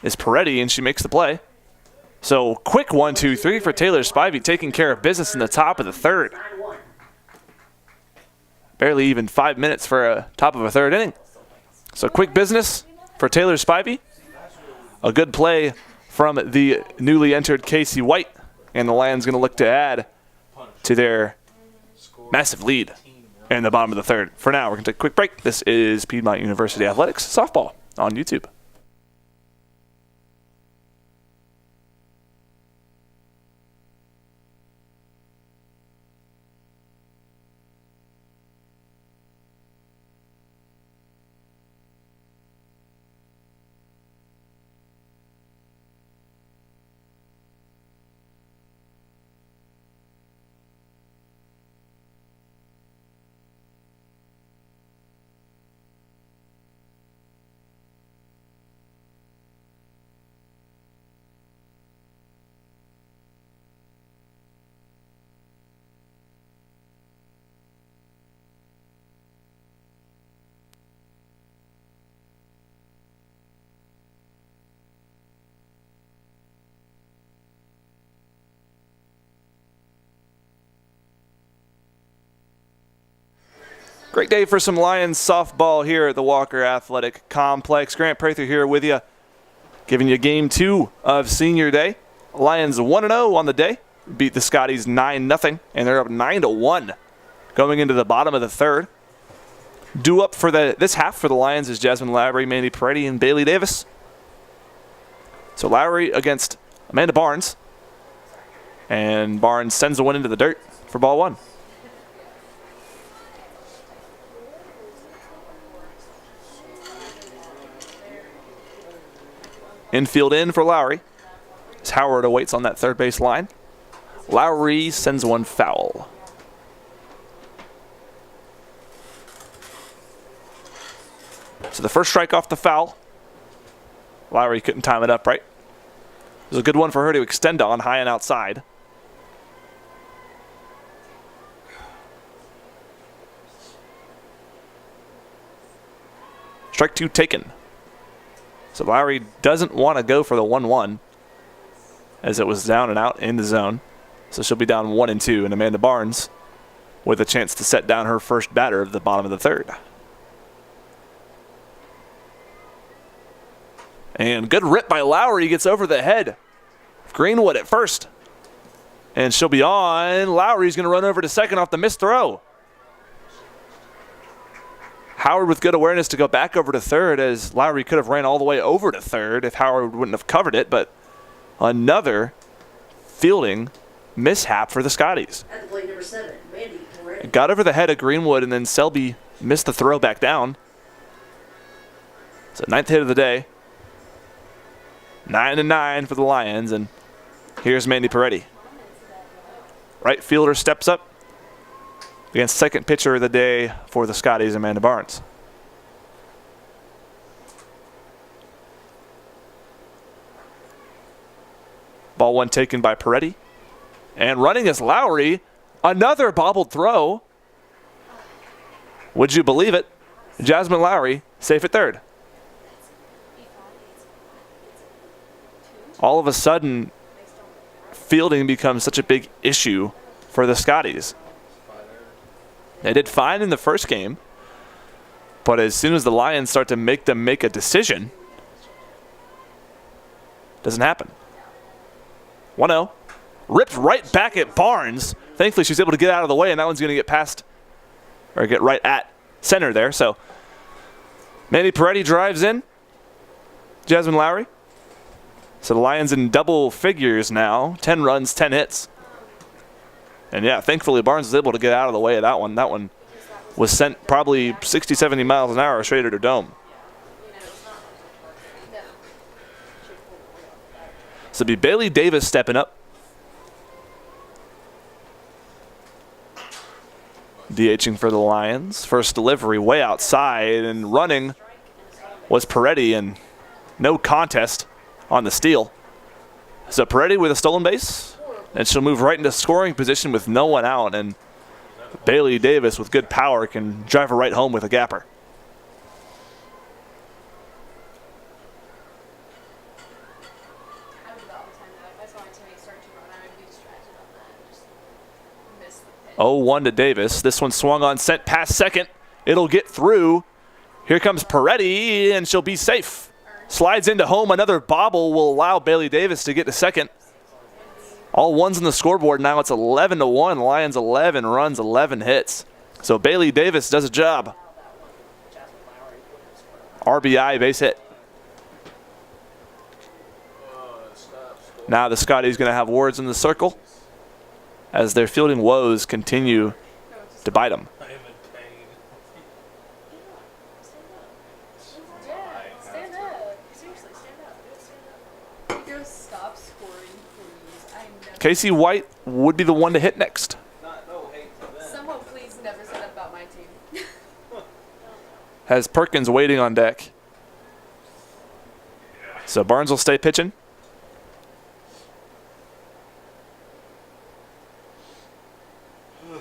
is Peretti, and she makes the play. So quick 1-2-3 for Taylor Spivey, taking care of business in the top of the third. Barely even 5 minutes for a top of a third inning. So quick business for Taylor Spivey. A good play from the newly entered Casey White. And the Lions going to look to add to their massive lead in the bottom of the third. For now, we're going to take a quick break. This is Piedmont University Athletics softball on YouTube. Great day for some Lions softball here at the Walker Athletic Complex. Grant Prather here with you, giving you game 2 of senior day. Lions 1-0 on the day. Beat the Scotties 9-0, and they're up 9-1 going into the bottom of the third. Due up for this half for the Lions is Jasmine Lowry, Mandy Peretti, and Bailey Davis. So Lowry against Amanda Barnes. And Barnes sends the one into the dirt for ball 1. Infield in for Lowry, as Howard awaits on that third base line. Lowry sends one foul. So the first strike off the foul. Lowry couldn't time it up right. It was a good one for her to extend on, high and outside. Strike 2 taken. So Lowry doesn't want to go for the 1-1 as it was down and out in the zone. So she'll be down 1-2, and Amanda Barnes with a chance to set down her first batter of the bottom of the third. And good rip by Lowry, gets over the head of Greenwood at first. And she'll be on. Lowry's going to run over to second off the missed throw. Howard with good awareness to go back over to third, as Lowry could have ran all the way over to third if Howard wouldn't have covered it, but another fielding mishap for the Scotties. At the plate number 7, Mandy Peretti. It got over the head of Greenwood, and then Selby missed the throw back down. So 9th hit of the day. 9-9 for the Lions, and here's Mandy Peretti. Right fielder steps up against second pitcher of the day for the Scotties, Amanda Barnes. Ball 1 taken by Peretti. And running is Lowry. Another bobbled throw. Would you believe it? Jasmine Lowry safe at third. All of a sudden, fielding becomes such a big issue for the Scotties. They did fine in the first game, but as soon as the Lions start to make them make a decision, doesn't happen. 1-0. Ripped right back at Barnes. Thankfully, she's able to get out of the way, and that one's going to get past, or get right at center there. So, Mandy Peretti drives in. Jasmine Lowry. So the Lions in double figures now. 10 runs, 10 hits. And yeah, thankfully Barnes was able to get out of the way of that one. That one was sent probably 60, 70 miles an hour straight at her dome. So it'll be Bailey Davis stepping up. DHing for the Lions. First delivery way outside, and running was Peretti, and no contest on the steal. So Peretti with a stolen base, and she'll move right into scoring position with no one out, and Bailey Davis with good power can drive her right home with a gapper. I would all the time that I saw my teammates start to run, I would be distracted on that and just miss the pitch. 0-1 to Davis. This one swung on, sent past second. It'll get through. Here comes Peretti, and she'll be safe. Slides into home. Another bobble will allow Bailey Davis to get to second. All ones on the scoreboard now. It's 11-1. Lions 11 runs, 11 hits. So Bailey Davis does a job. RBI base hit. Now the Scotties going to have Wards in the circle as their fielding woes continue to bite them. Stand up. Seriously, stand up. Do it, stand up. Go stop scoring, please. I never. Casey White would be the one to hit next. Someone please never say that about my team. Has Perkins waiting on deck. So Barnes will stay pitching.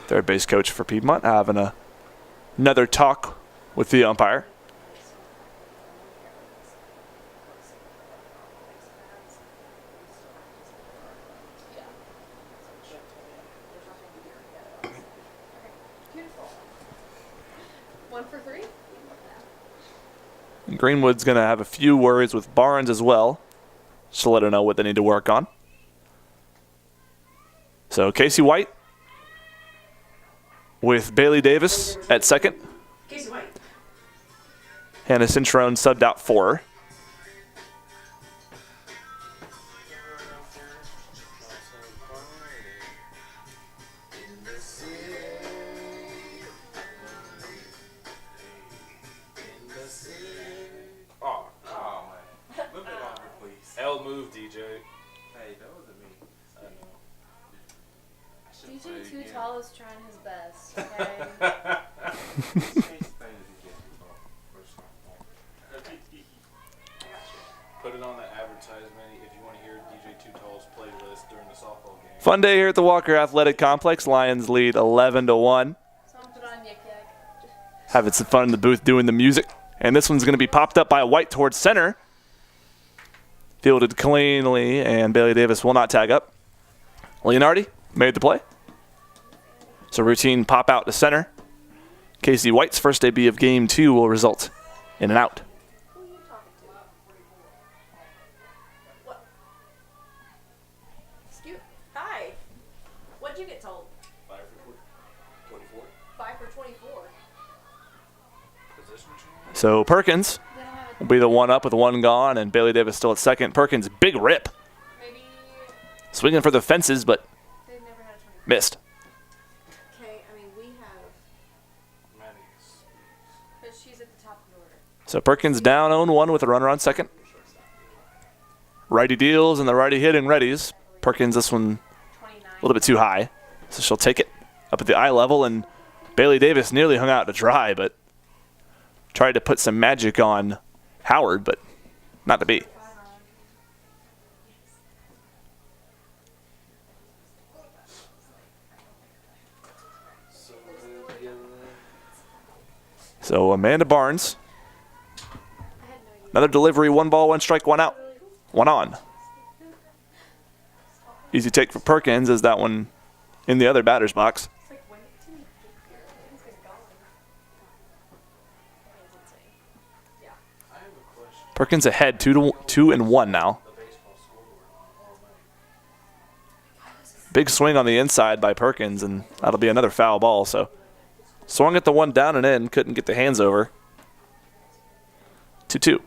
Third base coach for Piedmont having another talk with the umpire. Greenwood's going to have a few worries with Barnes as well. Just to let her know what they need to work on. So Casey White with Bailey Davis at second. Casey White. Hannah Cintrone subbed out for her. L move, DJ. Hey, that wasn't me. I know. DJ Too Tall is trying his best, okay? Put it on the advertisement if you want to hear DJ Too Tall's playlist during the softball game. Fun day here at the Walker Athletic Complex. Lions lead 11-1. Someone put on Yik Yak. Having some fun in the booth doing the music. And this one's going to be popped up by White towards center. Fielded cleanly, and Bailey Davis will not tag up. Leonardi made the play. So routine pop out to center. Casey White's first debut of game 2 will result in an out. Who are you talking to? What? Excuse. Hi. What'd you get told? 5 for 24. 5 for 24. Position change. So Perkins They don't have will be the one up with one gone, and Bailey Davis still at second. Perkins, big rip. maybe Swinging for the fences, but they've never had a 24. missed. Okay, I mean, we have. Maddie's. But she's at the top of the order. So Perkins down 0-1 with a runner on second. Righty deals and the righty hitting readies. Perkins, this one 29. a little bit too high, so she'll take it up at the eye level, and Bailey Davis nearly hung out to dry, but tried to put some magic on Howard, but not to be. So Amanda Barnes, another delivery, 1 ball, 1 strike, 1 out, 1 on. Easy take for Perkins as that one in the other batter's box. It's like, when did he get here? He's been gone. Yeah. I have a question. Perkins ahead 2-1 now. The baseball scoreboard all night. Big swing on the inside by Perkins, and that'll be another foul ball. So swung at the one down and in, couldn't get the hands over. 2-2.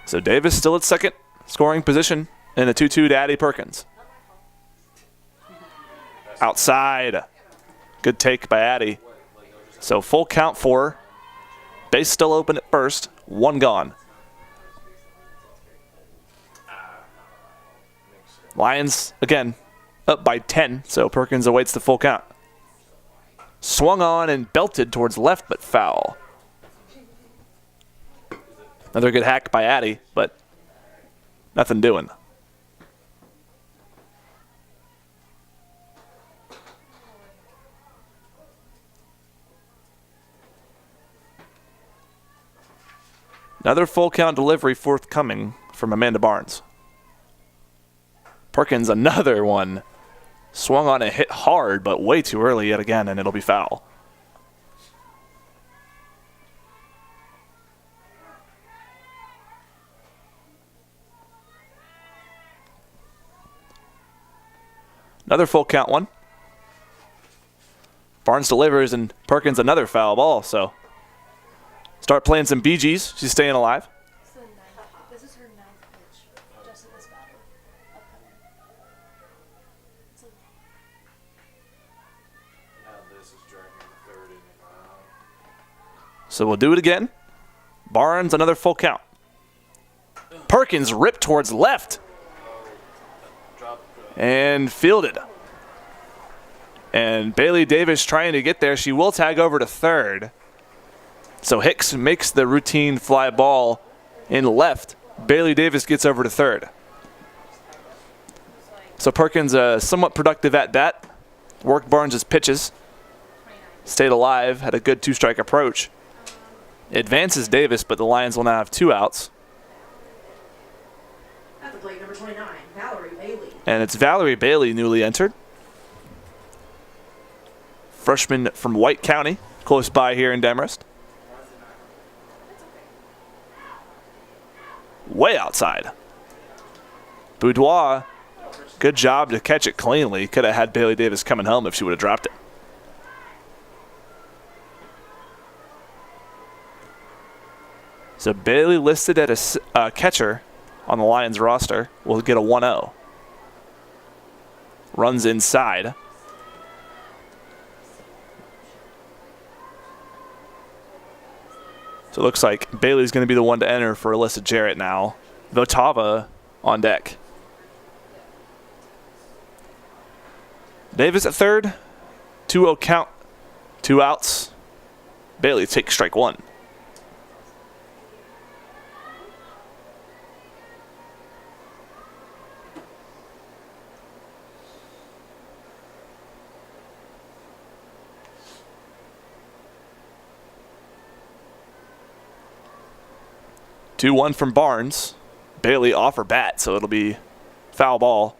So Davis still at second, scoring position in a 2-2 to Addie Perkins. Outside. Good take by Addie. So full count for her. Base still open at first. 1 gone. Lions, again, up by 10, so Perkins awaits the full count. Swung on and belted towards left, but foul. Another good hack by Addie, but nothing doing. Another full count delivery forthcoming from Amanda Barnes. Perkins, another one. Swung on and hit hard, but way too early yet again, and it'll be foul. Another full count one. Barnes delivers, and Perkins another foul ball, so start playing some Bee Gees. She's staying alive. This is her 9th pitch, just in this battle. Upcoming. Now this is dragging the 3rd inning. So we'll do it again. Barnes, another full count. Perkins ripped towards left and fielded. And Bailey Davis trying to get there. She will tag over to third. So Hicks makes the routine fly ball in left. Bailey Davis gets over to third. So Perkins, somewhat productive at bat. Worked Barnes' pitches. Stayed alive, had a good 2-strike approach. Advances Davis, but the Lions will now have 2 outs. At the plate, number 29, Valerie Bailey. And it's Valerie Bailey, newly entered. Freshman from White County, close by here in Demorest. Way outside. Boudoir, good job to catch it cleanly. Could have had Bailey Davis coming home if she would have dropped it. So Bailey listed at a catcher on the Lions roster will get a 1-0. Runs inside. So it looks like Bailey's going to be the one to enter for Alyssa Jarrett now. Votava on deck. Davis at third. 2-0 count. 2 outs. Bailey takes strike 1. Two 2-1 from Barnes. Bailey off her bat, so it'll be foul ball.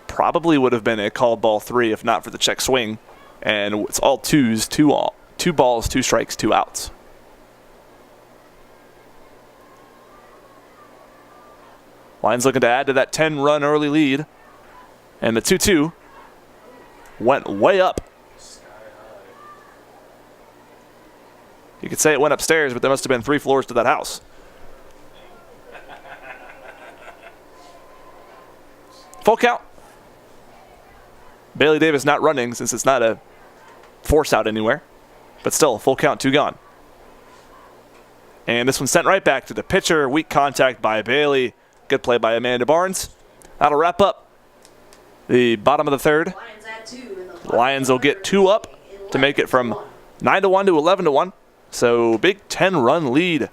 Probably would have been a called ball 3 if not for the check swing. And it's all 2s, 2 balls, 2 strikes, 2 outs. Lions looking to add to that 10-run early lead. And the 2-2 went way up. You could say it went upstairs, but there must have been 3 floors to that house. Full count. Bailey Davis not running since it's not a force out anywhere. But still, full count, 2 gone. And this one sent right back to the pitcher. Weak contact by Bailey. Good play by Amanda Barnes. That'll wrap up the bottom of the third. Lions will get 2 up to make it from 9-1 to 11-1. So big 10-run lead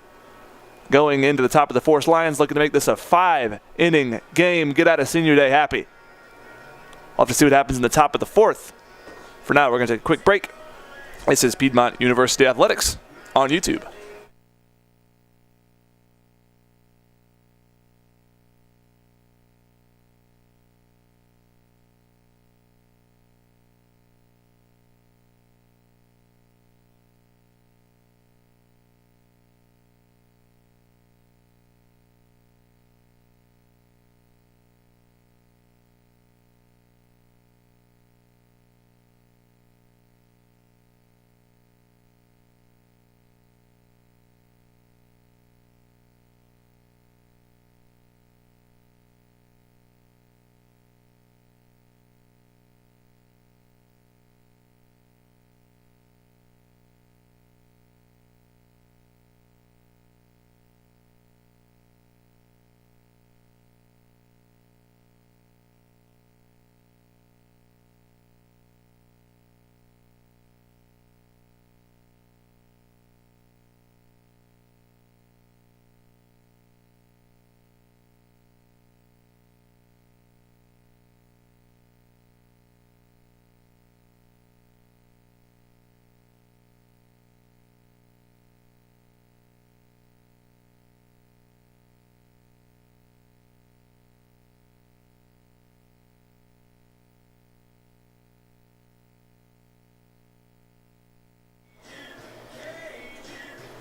going into the top of the fourth. Lions looking to make this a 5-inning game. Get out of senior day happy. We'll have to see what happens in the top of the fourth. For now, we're going to take a quick break. This is Piedmont University Athletics on YouTube.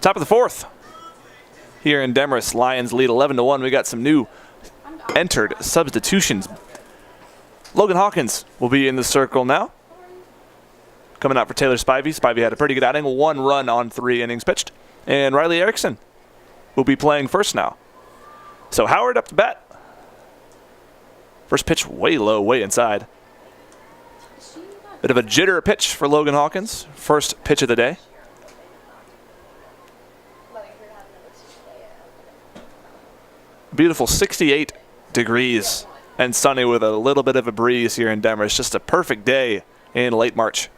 Top of the fourth. Here in Demorest, Lions lead 11-1. We got some new entered substitutions. Logan Hawkins will be in the circle now. Coming out for Taylor Spivey. Spivey had a pretty good outing. 1 run on 3 innings pitched. And Riley Erickson will be playing first now. So Howard up to bat. First pitch way low, way inside. Bit of a jitter pitch for Logan Hawkins. First pitch of the day. Beautiful 68 degrees and sunny with a little bit of a breeze here in Demorest. Just a perfect day in late March.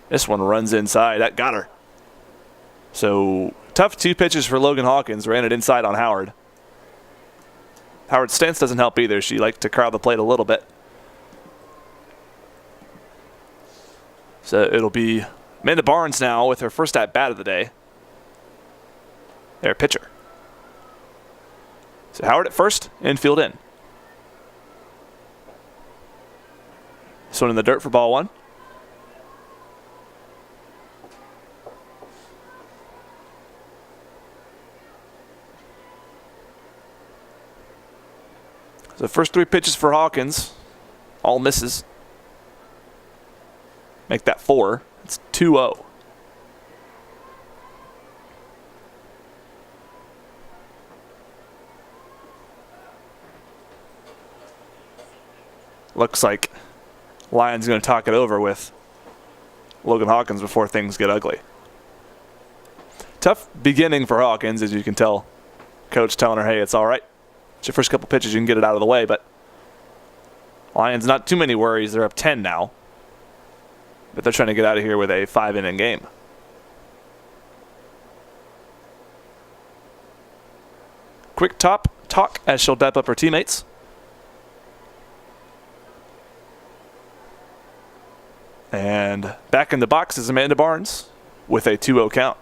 This one runs inside. That got her. So tough 2 pitches for Logan Hawkins. Ran it inside on Howard. Howard's stance doesn't help either. She liked to crowd the plate a little bit. So it'll be Amanda Barnes now with her first at-bat of the day. Their pitcher. So Howard at first, infield in. This one in the dirt for ball one. So the first 3 pitches for Hawkins, all misses. Make that 4. It's 2-0. Looks like Lions going to talk it over with Logan Hawkins before things get ugly. Tough beginning for Hawkins, as you can tell. Coach telling her, hey, it's all right. It's your first couple pitches, you can get it out of the way, but Lions, not too many worries. They're up 10 now. But they're trying to get out of here with a 5-inning game. Quick talk as she'll dap up her teammates. And back in the box is Amanda Barnes with a 2-0 count.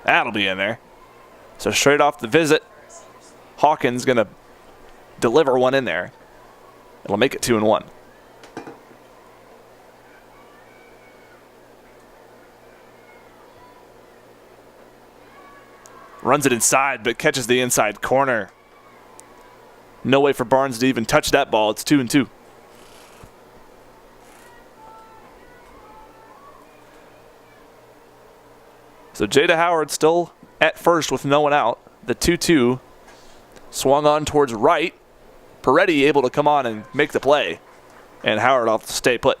That'll be in there. So straight off the visit, Hawkins going to deliver one in there. It'll make it 2-1. Runs it inside, but catches the inside corner. No way for Barnes to even touch that ball. It's 2-2. So Jada Howard still at first with no one out. The 2-2 swung on towards right. Peretti able to come on and make the play. And Howard off to stay put.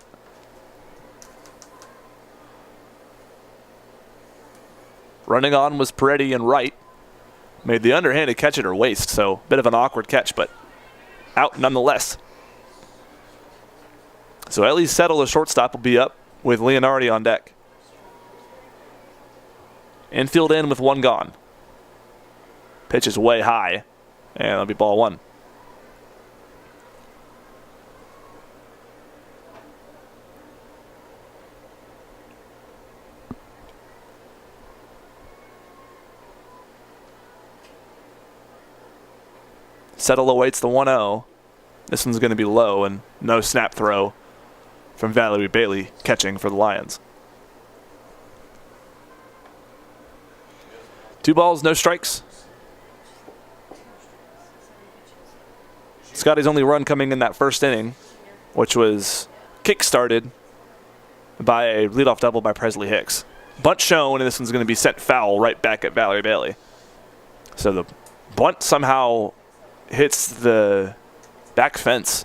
Running on was Peretti and right. Made the underhanded catch at her waist, so bit of an awkward catch, but out nonetheless. So Ellie Settle, the shortstop, will be up with Leonardi on deck. Infield in with one gone. Pitch is way high, and that'll be ball one. Settle awaits the 1-0. This one's going to be low, and no snap throw from Valerie Bailey catching for the Lions. 2 balls, no strikes. Scotty's only run coming in that first inning, which was kick-started by a leadoff double by Presley Hicks. Bunt shown, and this one's going to be sent foul right back at Valerie Bailey. So the bunt somehow hits the back fence.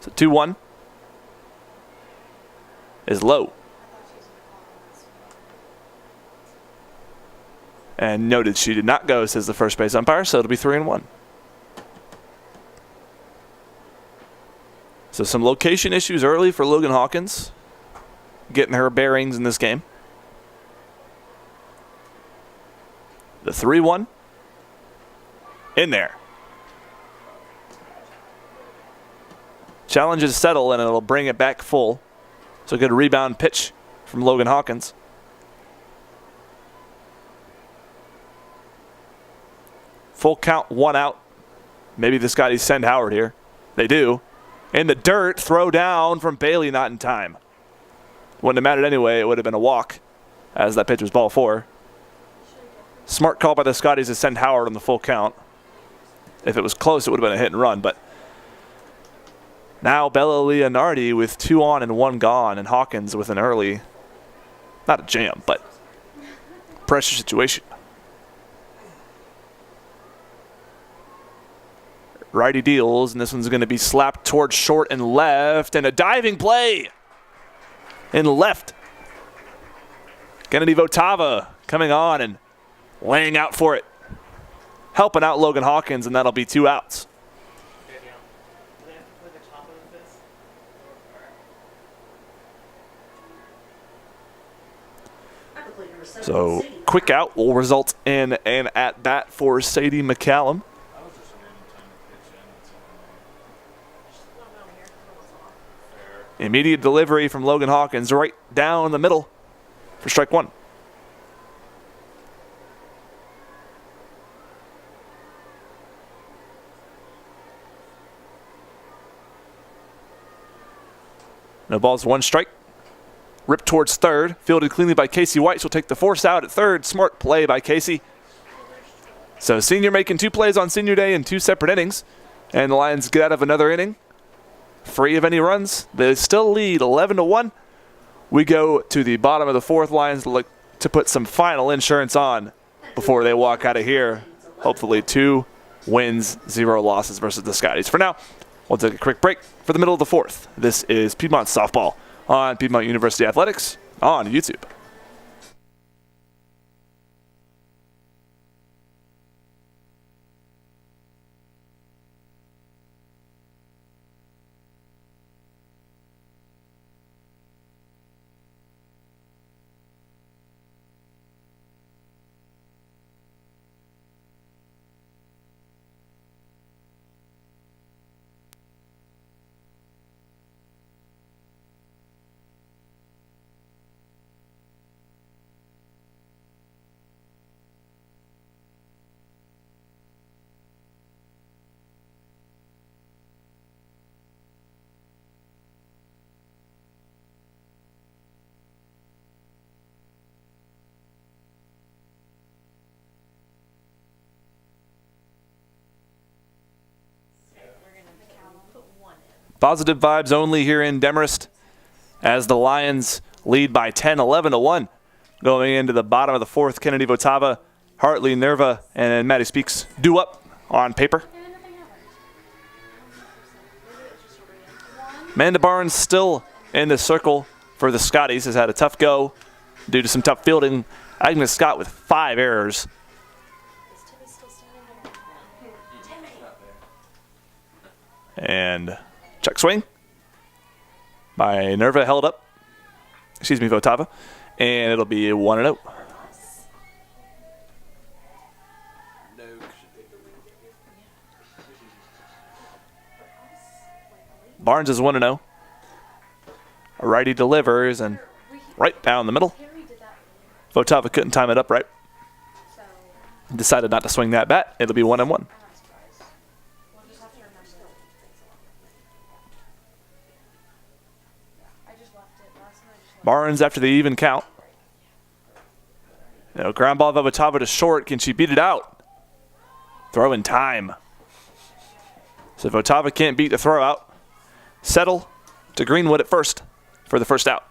So 2-1 is low. And noted she did not go, says the first base umpire, so it'll be 3-1. So some location issues early for Logan Hawkins, getting her bearings in this game. The 3-1 in there. Challenges Settle, and it'll bring it back full. So good rebound pitch from Logan Hawkins. Full count, 1 out. Maybe the Scotties send Howard here. They do. In the dirt, throw down from Bailey, not in time. Wouldn't have mattered anyway. It would have been a walk, as that pitch was ball 4. Smart call by the Scotties to send Howard on the full count. If it was close, it would have been a hit and run, but now Bella Leonardi with 2 on and 1 gone, and Hawkins with an early, not a jam, but pressure situation. Righty deals, and this one's going to be slapped towards short and left, and a diving play in left. Kennedy Votava coming on and laying out for it. Helping out Logan Hawkins, and that'll be 2 outs. At the plate number 7, So Sadie quick McCallum. out will result in an at-bat for Sadie McCallum. That was just a random time to pitch in. That's all. Fair. Immediate delivery from Logan Hawkins right down the middle for strike 1. No balls, 1 strike. Ripped towards third. Fielded cleanly by Casey White. She'll take the force out at third. Smart play by Casey. So senior making 2 plays on senior day in 2 separate innings. And the Lions get out of another inning free of any runs. They still lead 11-1. We go to the bottom of the 4th. Lions look to put some final insurance on before they walk out of here. Hopefully 2 wins, 0 losses versus the Scotties. For now, we'll take a quick break for the middle of the 4th. This is Piedmont Softball on Piedmont University Athletics on YouTube. Positive vibes only here in Demarest as the Lions lead by 10, 11-1. Going into the bottom of the 4th, Kennedy Votava, Hartley Nerva, and Maddie Speaks due up on paper. Amanda Barnes still in the circle for the Scotties, has had a tough go due to some tough fielding. Agnes Scott with 5 errors. And check swing by Nerva, held up. Excuse me, Votava. And it'll be 1-0. Barnes is 1-0. A righty delivers and right down the middle. Votava couldn't time it up right. Decided not to swing that bat. It'll be 1-1. Barnes after the even count. Ground ball of Votava to short. Can she beat it out? Throw in time. So Votava can't beat the throw out. Settle to Greenwood at first for the first out.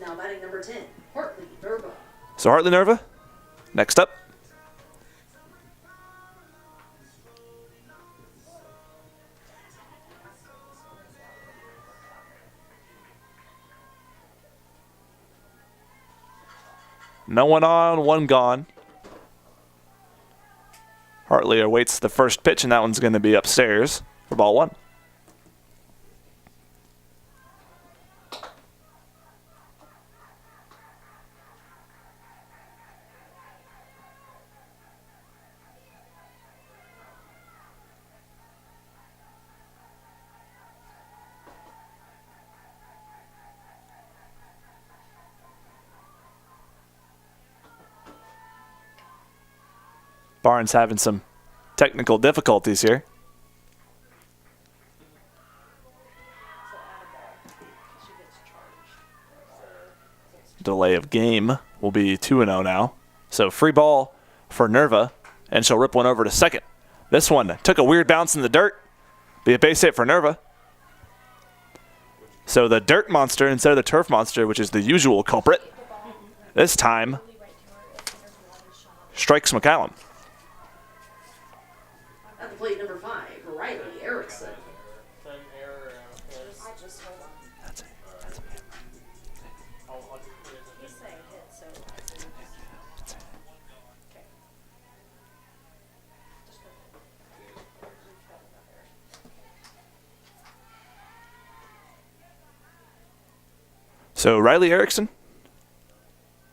Now batting number 10, Hartley Nerva. So Hartley Nerva, next up. No one on, 1 gone. Hartley awaits the first pitch, and that one's going to be upstairs for ball 1. Barnes having some technical difficulties here. Delay of game will be 2-0 now. So free ball for Nerva, and she'll rip one over to second. This one took a weird bounce in the dirt. Be a base hit for Nerva. So the dirt monster instead of the turf monster, which is the usual culprit, this time strikes McCallum. At the plate number 5, Riley Erickson. So Riley Erickson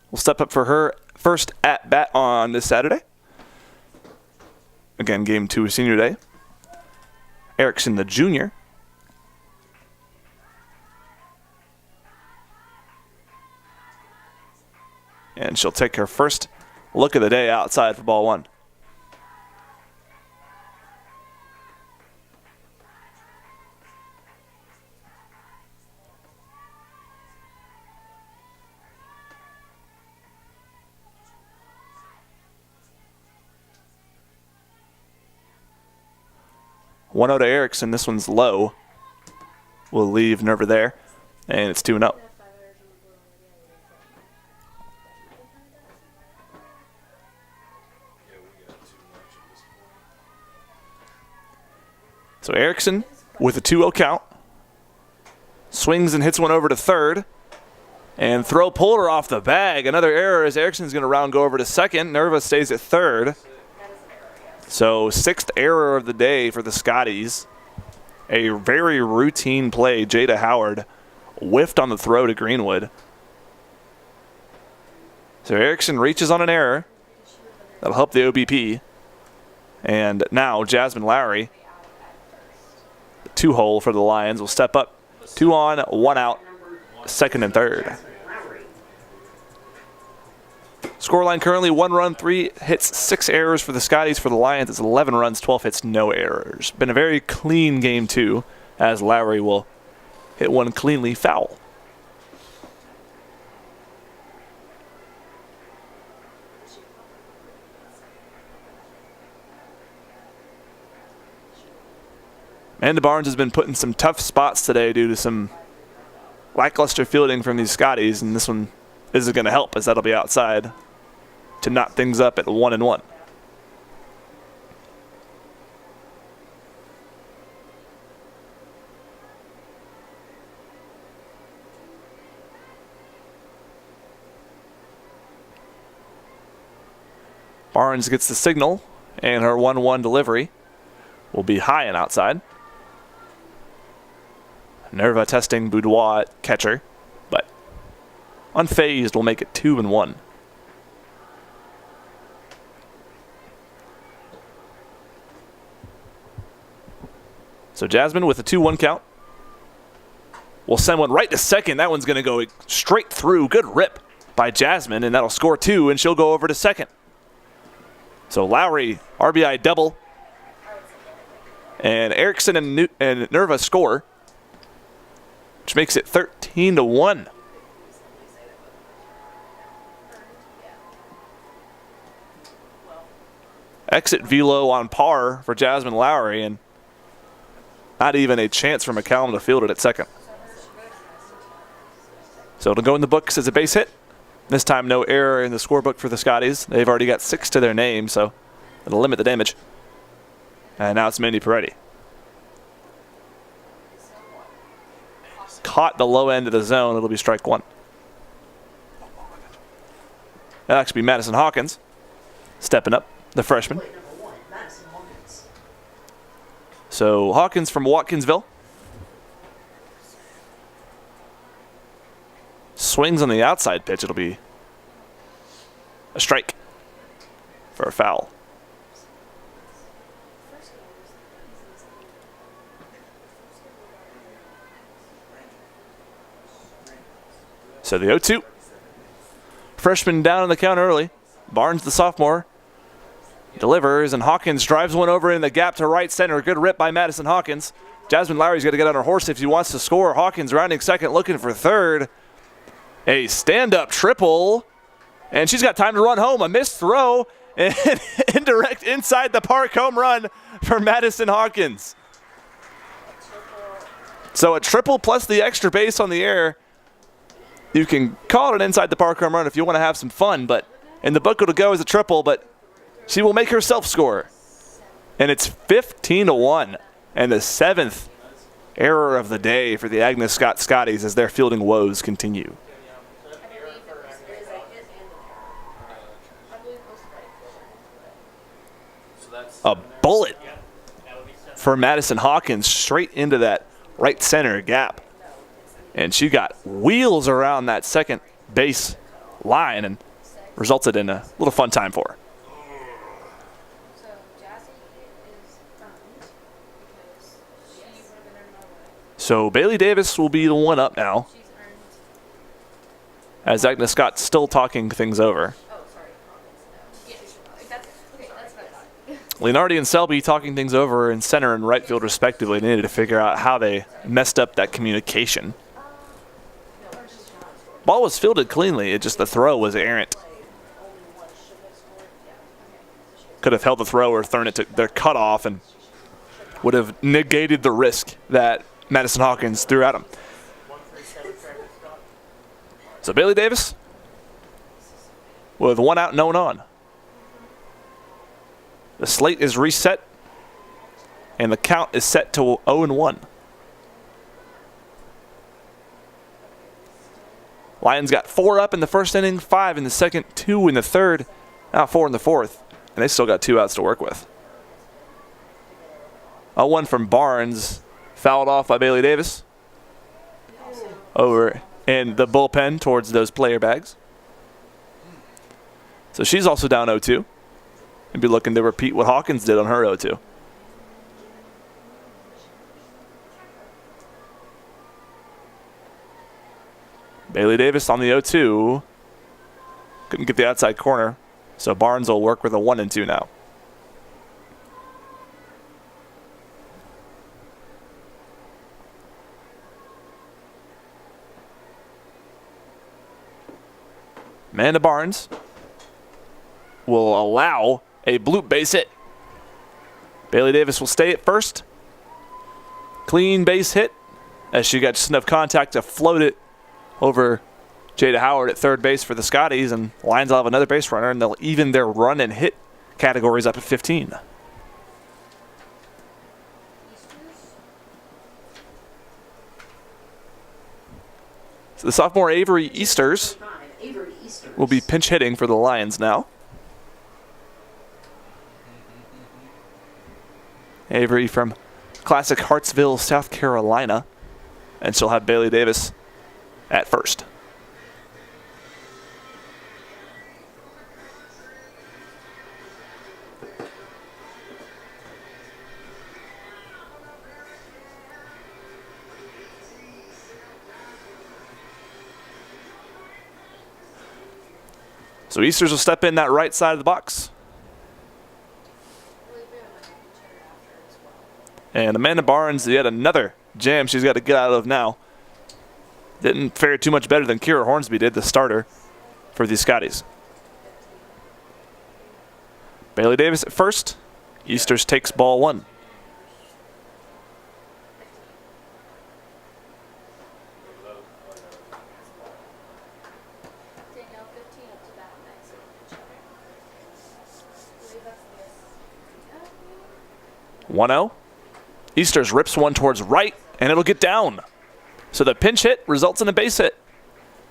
will step up for her first at-bat on this Saturday. Again, game 2 of senior day. Erickson, the junior. And she'll take her first look of the day outside for ball 1. One out to Erickson. This one's low. We'll leave Nerva there. And it's 2-0. So Erickson with a 2-0 count. Swings and hits one over to third. And throw pulled her off the bag. Another error as Erickson's going to go over to second. Nerva stays at third. So 6th error of the day for the Scotties. A very routine play. Jada Howard whiffed on the throw to Greenwood. So Erickson reaches on an error. That'll help the OBP. And now Jasmine Lowry, the 2-hole for the Lions, will step up. 2 on, 1 out, second and third. Scoreline currently 1 run, 3 hits, 6 errors for the Scotties. For the Lions, it's 11 runs, 12 hits, no errors. Been a very clean game, too, as Lowry will hit one cleanly foul. Amanda Barnes has been put in some tough spots today due to some lackluster fielding from these Scotties, and this one isn't going to help as that'll be outside to knot things up at 1-1. Barnes gets the signal, and her 1-1 delivery will be high and outside. Nerva testing Boudoir at catcher, but unfazed will make it 2-1. So Jasmine with a 2-1 count will send one right to second. That one's going to go straight through. Good rip by Jasmine, and that'll score 2, and she'll go over to second. So Lowry, RBI double. And Erickson and Nerva score, which makes it 13-1. Exit velo on par for Jasmine Lowry, and not even a chance for McCallum to field it at second. So it'll go in the books as a base hit. This time no error in the scorebook for the Scotties. They've already got 6 to their name, so it'll limit the damage. And now it's Mandy Peretti. Caught the low end of the zone. It'll be strike 1. That'll actually be Madison Hawkins stepping up, the freshman. So Hawkins from Watkinsville. Swings on the outside pitch. It'll be a strike for a foul. So the 0-2. Freshman down on the count early. Barnes, the sophomore, delivers, and Hawkins drives one over in the gap to right center. Good rip by Madison Hawkins. Jasmine Lowry's got to get on her horse if she wants to score. Hawkins rounding second, looking for third. A stand-up triple, and she's got time to run home. A missed throw, and indirect inside the park home run for Madison Hawkins. So a triple plus the extra base on the air. You can call it an inside the park home run if you want to have some fun, but in the book it'll go as a triple, but she will make herself score. And it's 15-1, and the 7th error of the day for the Agnes Scotties as their fielding woes continue. A bullet for Madison Hawkins straight into that right center gap. And she got wheels around that second base line and resulted in a little fun time for her. So Jazzy is earned because she would have been earned all the way. So Bailey Davis will be the one up now, She's earned. as Agnes Scott's still talking things over. Oh, sorry. Yeah, that's okay. That's what I thought. Leonardi and Selby talking things over in center and right field respectively. They needed to figure out how they messed up that communication. Ball was fielded cleanly, it just the throw was errant. Could have held the throw or thrown it to their cutoff and would have negated the risk that Madison Hawkins threw at him. So Bailey Davis with one out, no one on. The slate is reset, and the count is set to 0-1. Lions got 4 up in the first inning, 5 in the second, 2 in the third, now 4 in the fourth, and they still got 2 outs to work with. A 1 from Barnes, fouled off by Bailey Davis. Over in the bullpen towards those player bags. So she's also down 0-2. And be looking to repeat what Hawkins did on her 0-2. Bailey Davis on the 0-2. Couldn't get the outside corner. So Barnes will work with a 1-2 now. Amanda Barnes will allow a bloop base hit. Bailey Davis will stay at first. Clean base hit as she got just enough contact to float it over Jada Howard at third base for the Scotties, and Lions will have another base runner, and they'll even their run and hit categories up at 15. So the sophomore Avery Easters Avery Easters will be pinch hitting for the Lions now. Avery from classic Hartsville, South Carolina. And she'll have Bailey Davis at first. So Easters will step in that right side of the box. And Amanda Barnes, yet another jam she's got to get out of now. Didn't fare too much better than Kira Hornsby did, the starter for the Scotties. Bailey Davis at first. Easters takes ball 1. Danielle 15 up to bat next. I believe that's 1-0. Easters rips one towards right, and it'll get down. So the pinch hit results in a base hit.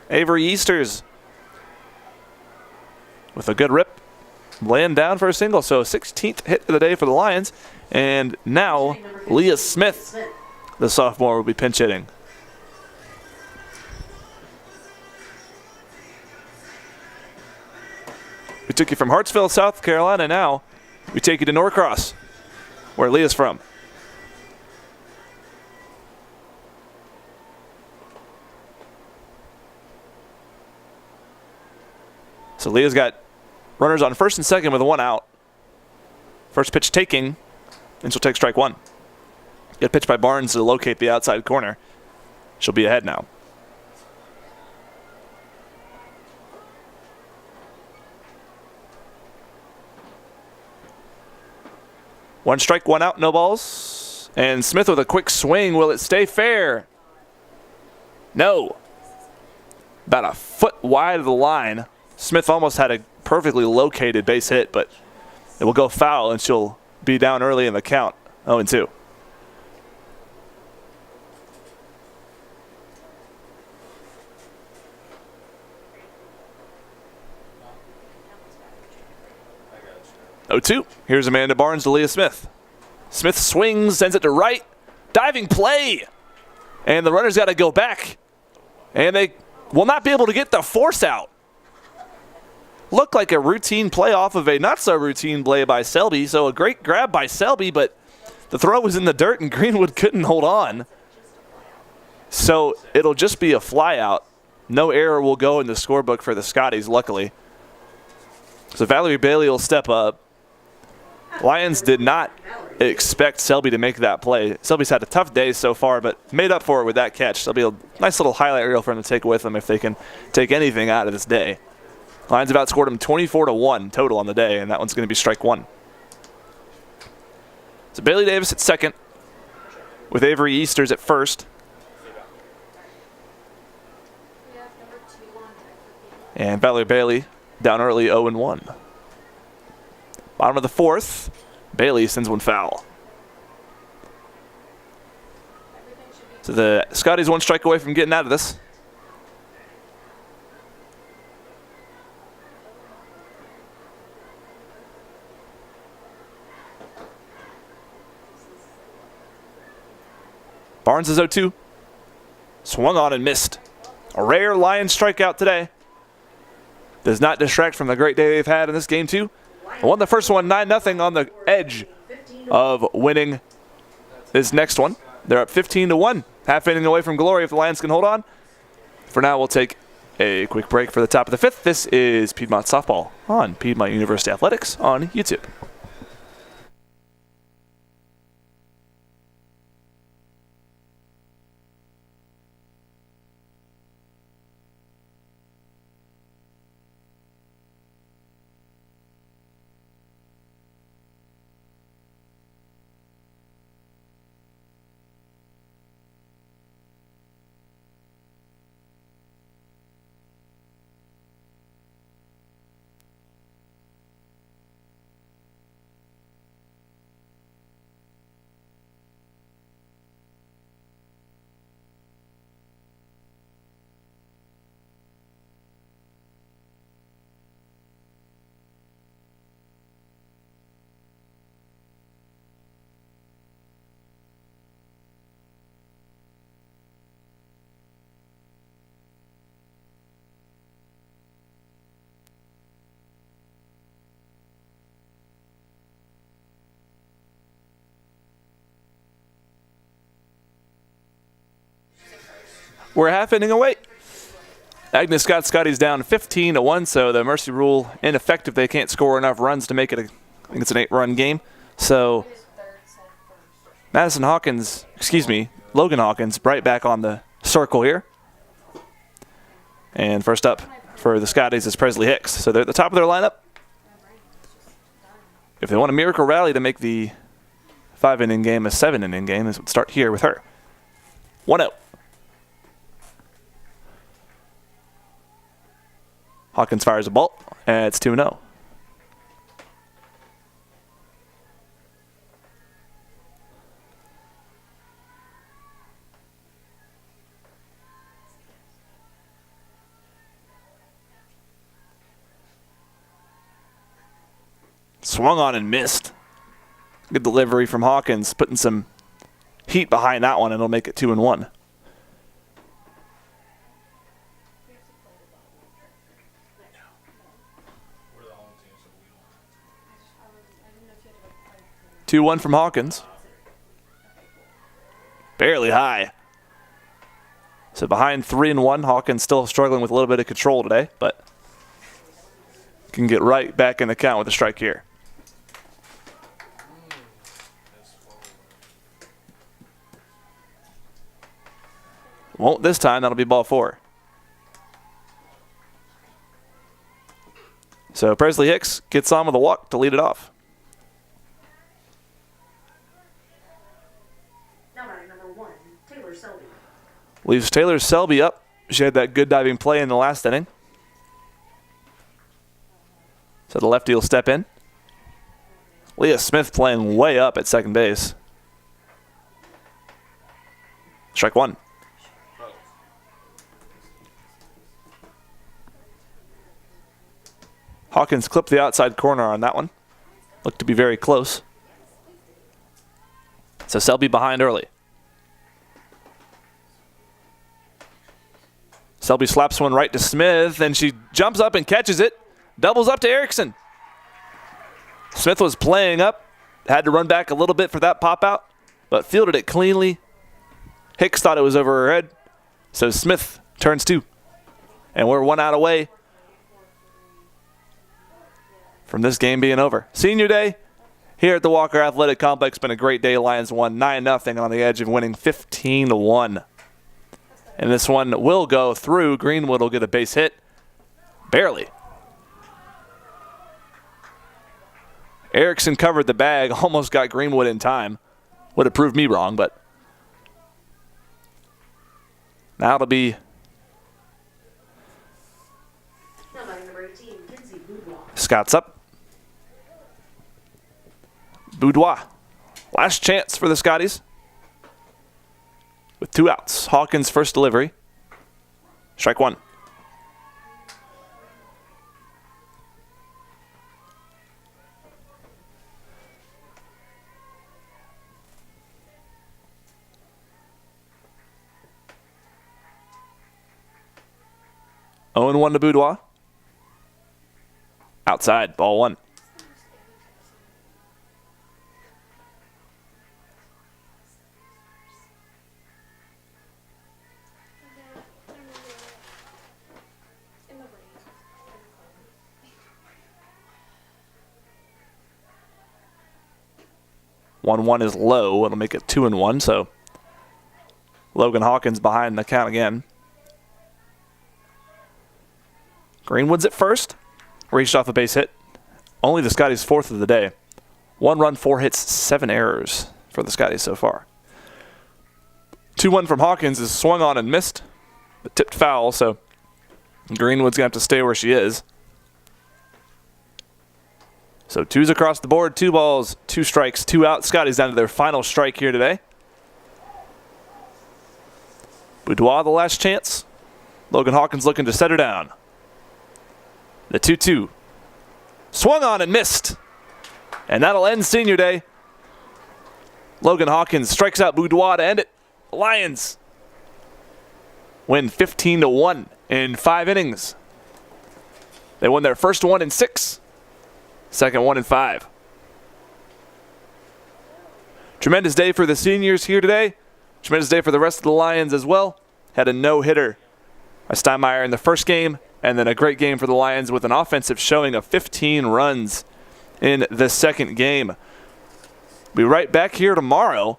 Avery Easters with a good rip, laying down for a single. So 16th hit of the day for the Lions. And now Leah Smith, the sophomore, will be pinch hitting. We took you from Hartsville, South Carolina. Now we take you to Norcross, where Leah's from. So Leah's got runners on first and second with 1 out. First pitch taking, and she'll take strike 1. Good pitch by Barnes to locate the outside corner. She'll be ahead now. One strike, 1 out, no balls. And Smith with a quick swing. Will it stay fair? No. About a foot wide of the line. Smith almost had a perfectly located base hit, but it will go foul, and she'll be down early in the count, 0-2. I got you. 0-2. Here's Amanda Barnes to Leah Smith. Smith swings, sends it to right. Diving play. And the runner's got to go back. And they will not be able to get the force out. Looked like a routine play off of a not-so-routine play by Selby. So a great grab by Selby, but the throw was in the dirt and Greenwood couldn't hold on. So it'll just be a fly out. No error will go in the scorebook for the Scotties, luckily. So Valerie Bailey will step up. Lions did not expect Selby to make that play. Selby's had a tough day so far, but made up for it with that catch. That'll be a nice little highlight reel for them to take with them if they can take anything out of this day. Lions have outscored them 24-1 total on the day, and that one's going to be strike one. So Bailey Davis at second, with Avery Easters at first. We have number 2 on deck for Piedmont. And Valerie Bailey down early 0-1. Bottom of the fourth, Bailey sends one foul. Everything should be So the Scotties one strike away from getting out of this. Barnes is 0-2. Swung on and missed. A rare Lions strikeout today. Does not distract from the great day they've had in this game, too. Won the first one 9-0 on the edge of winning this next one. They're up 15-1. Half inning away from glory if the Lions can hold on. For now, we'll take a quick break for the top of the fifth. This is Piedmont Softball on Piedmont University Athletics on YouTube. We're half inning away. Agnes got Scotties down 15-1, so the mercy rule ineffective. They can't score enough runs to make it I think it's an 8-run game. So Logan Hawkins right back on the circle here. And first up for the Scotties is Presley Hicks. So they're at the top of their lineup. If they want a miracle rally to make the 5-inning game a 7-inning game, this would start here with her. 1-0. Hawkins fires a ball, and it's 2-0. Swung on and missed. Good delivery from Hawkins, putting some heat behind that one, and it'll make it 2-1. We're the home team, so we don't. I didn't know if you had to like fight for 2-1 from Hawkins. Barely high. So behind 3-1, Hawkins still struggling with a little bit of control today, but can get right back in the count with a strike here. Won't this time, that'll be ball 4. So Presley Hicks gets on with a walk to lead it off. Now batting number 1, Taylor Selby. Leaves Taylor Selby up. She had that good diving play in the last inning. So the lefty will step in. Leah Smith playing way up at second base. Strike 1. Hawkins clipped the outside corner on that one. Looked to be very close. So Selby behind early. Selby slaps one right to Smith, and she jumps up and catches it. Doubles up to Erickson. Smith was playing up. Had to run back a little bit for that pop out, but fielded it cleanly. Hicks thought it was over her head, so Smith turns 2. And we're 1 out away from this game being over. Senior day here at the Walker Athletic Complex. Been a great day. Lions won 9-0 on the edge of winning 15-1. And this one will go through. Greenwood will get a base hit. Barely. Erickson covered the bag. Almost got Greenwood in time. Would have proved me wrong, but now it'll be Scott's up. Boudoir. Last chance for the Scotties. With 2 outs. Hawkins' first delivery. Strike 1. Oh, 1 to Boudoir. Outside, ball 1. In the rain. 1-1 is low. It'll make it 2-1. So Logan Hawkins behind the count again. Greenwood's at first. Reached off a base hit. Only the Scotties' 4th of the day. 1 run, 4 hits, 7 errors for the Scotties so far. 2-1 from Hawkins is swung on and missed, but tipped foul, so Greenwood's going to have to stay where she is. So 2s across the board, 2 balls, 2 strikes, 2 outs. Scotties down to their final strike here today. Boudoir the last chance. Logan Hawkins looking to set her down. The 2-2. Swung on and missed. And that'll end senior day. Logan Hawkins strikes out Boudoir to end it. Lions win 15-1 in 5 innings. They won their first one in 6. Second one in 5. Tremendous day for the seniors here today. Tremendous day for the rest of the Lions as well. Had a no-hitter by Steinmeier in the first game, and then a great game for the Lions with an offensive showing of 15 runs in the second game. Be right back here tomorrow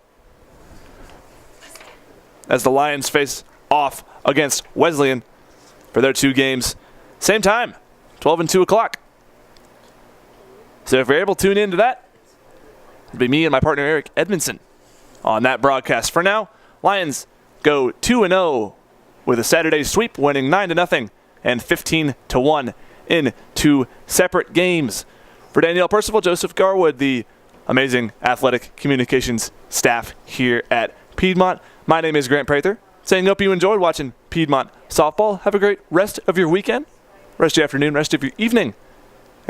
as the Lions face off against Wesleyan for their 2 games. Same time, 12 and 2 o'clock. So if you're able to tune into that, it'll be me and my partner Eric Edmondson on that broadcast. For now, Lions go 2-0 with a Saturday sweep, winning 9-0 and 15-1 in 2 separate games. For Danielle Percival, Joseph Garwood, the amazing athletic communications staff here at Piedmont, my name is Grant Prather, saying hope you enjoyed watching Piedmont softball. Have a great rest of your weekend, rest of your afternoon, rest of your evening,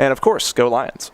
and of course, go Lions.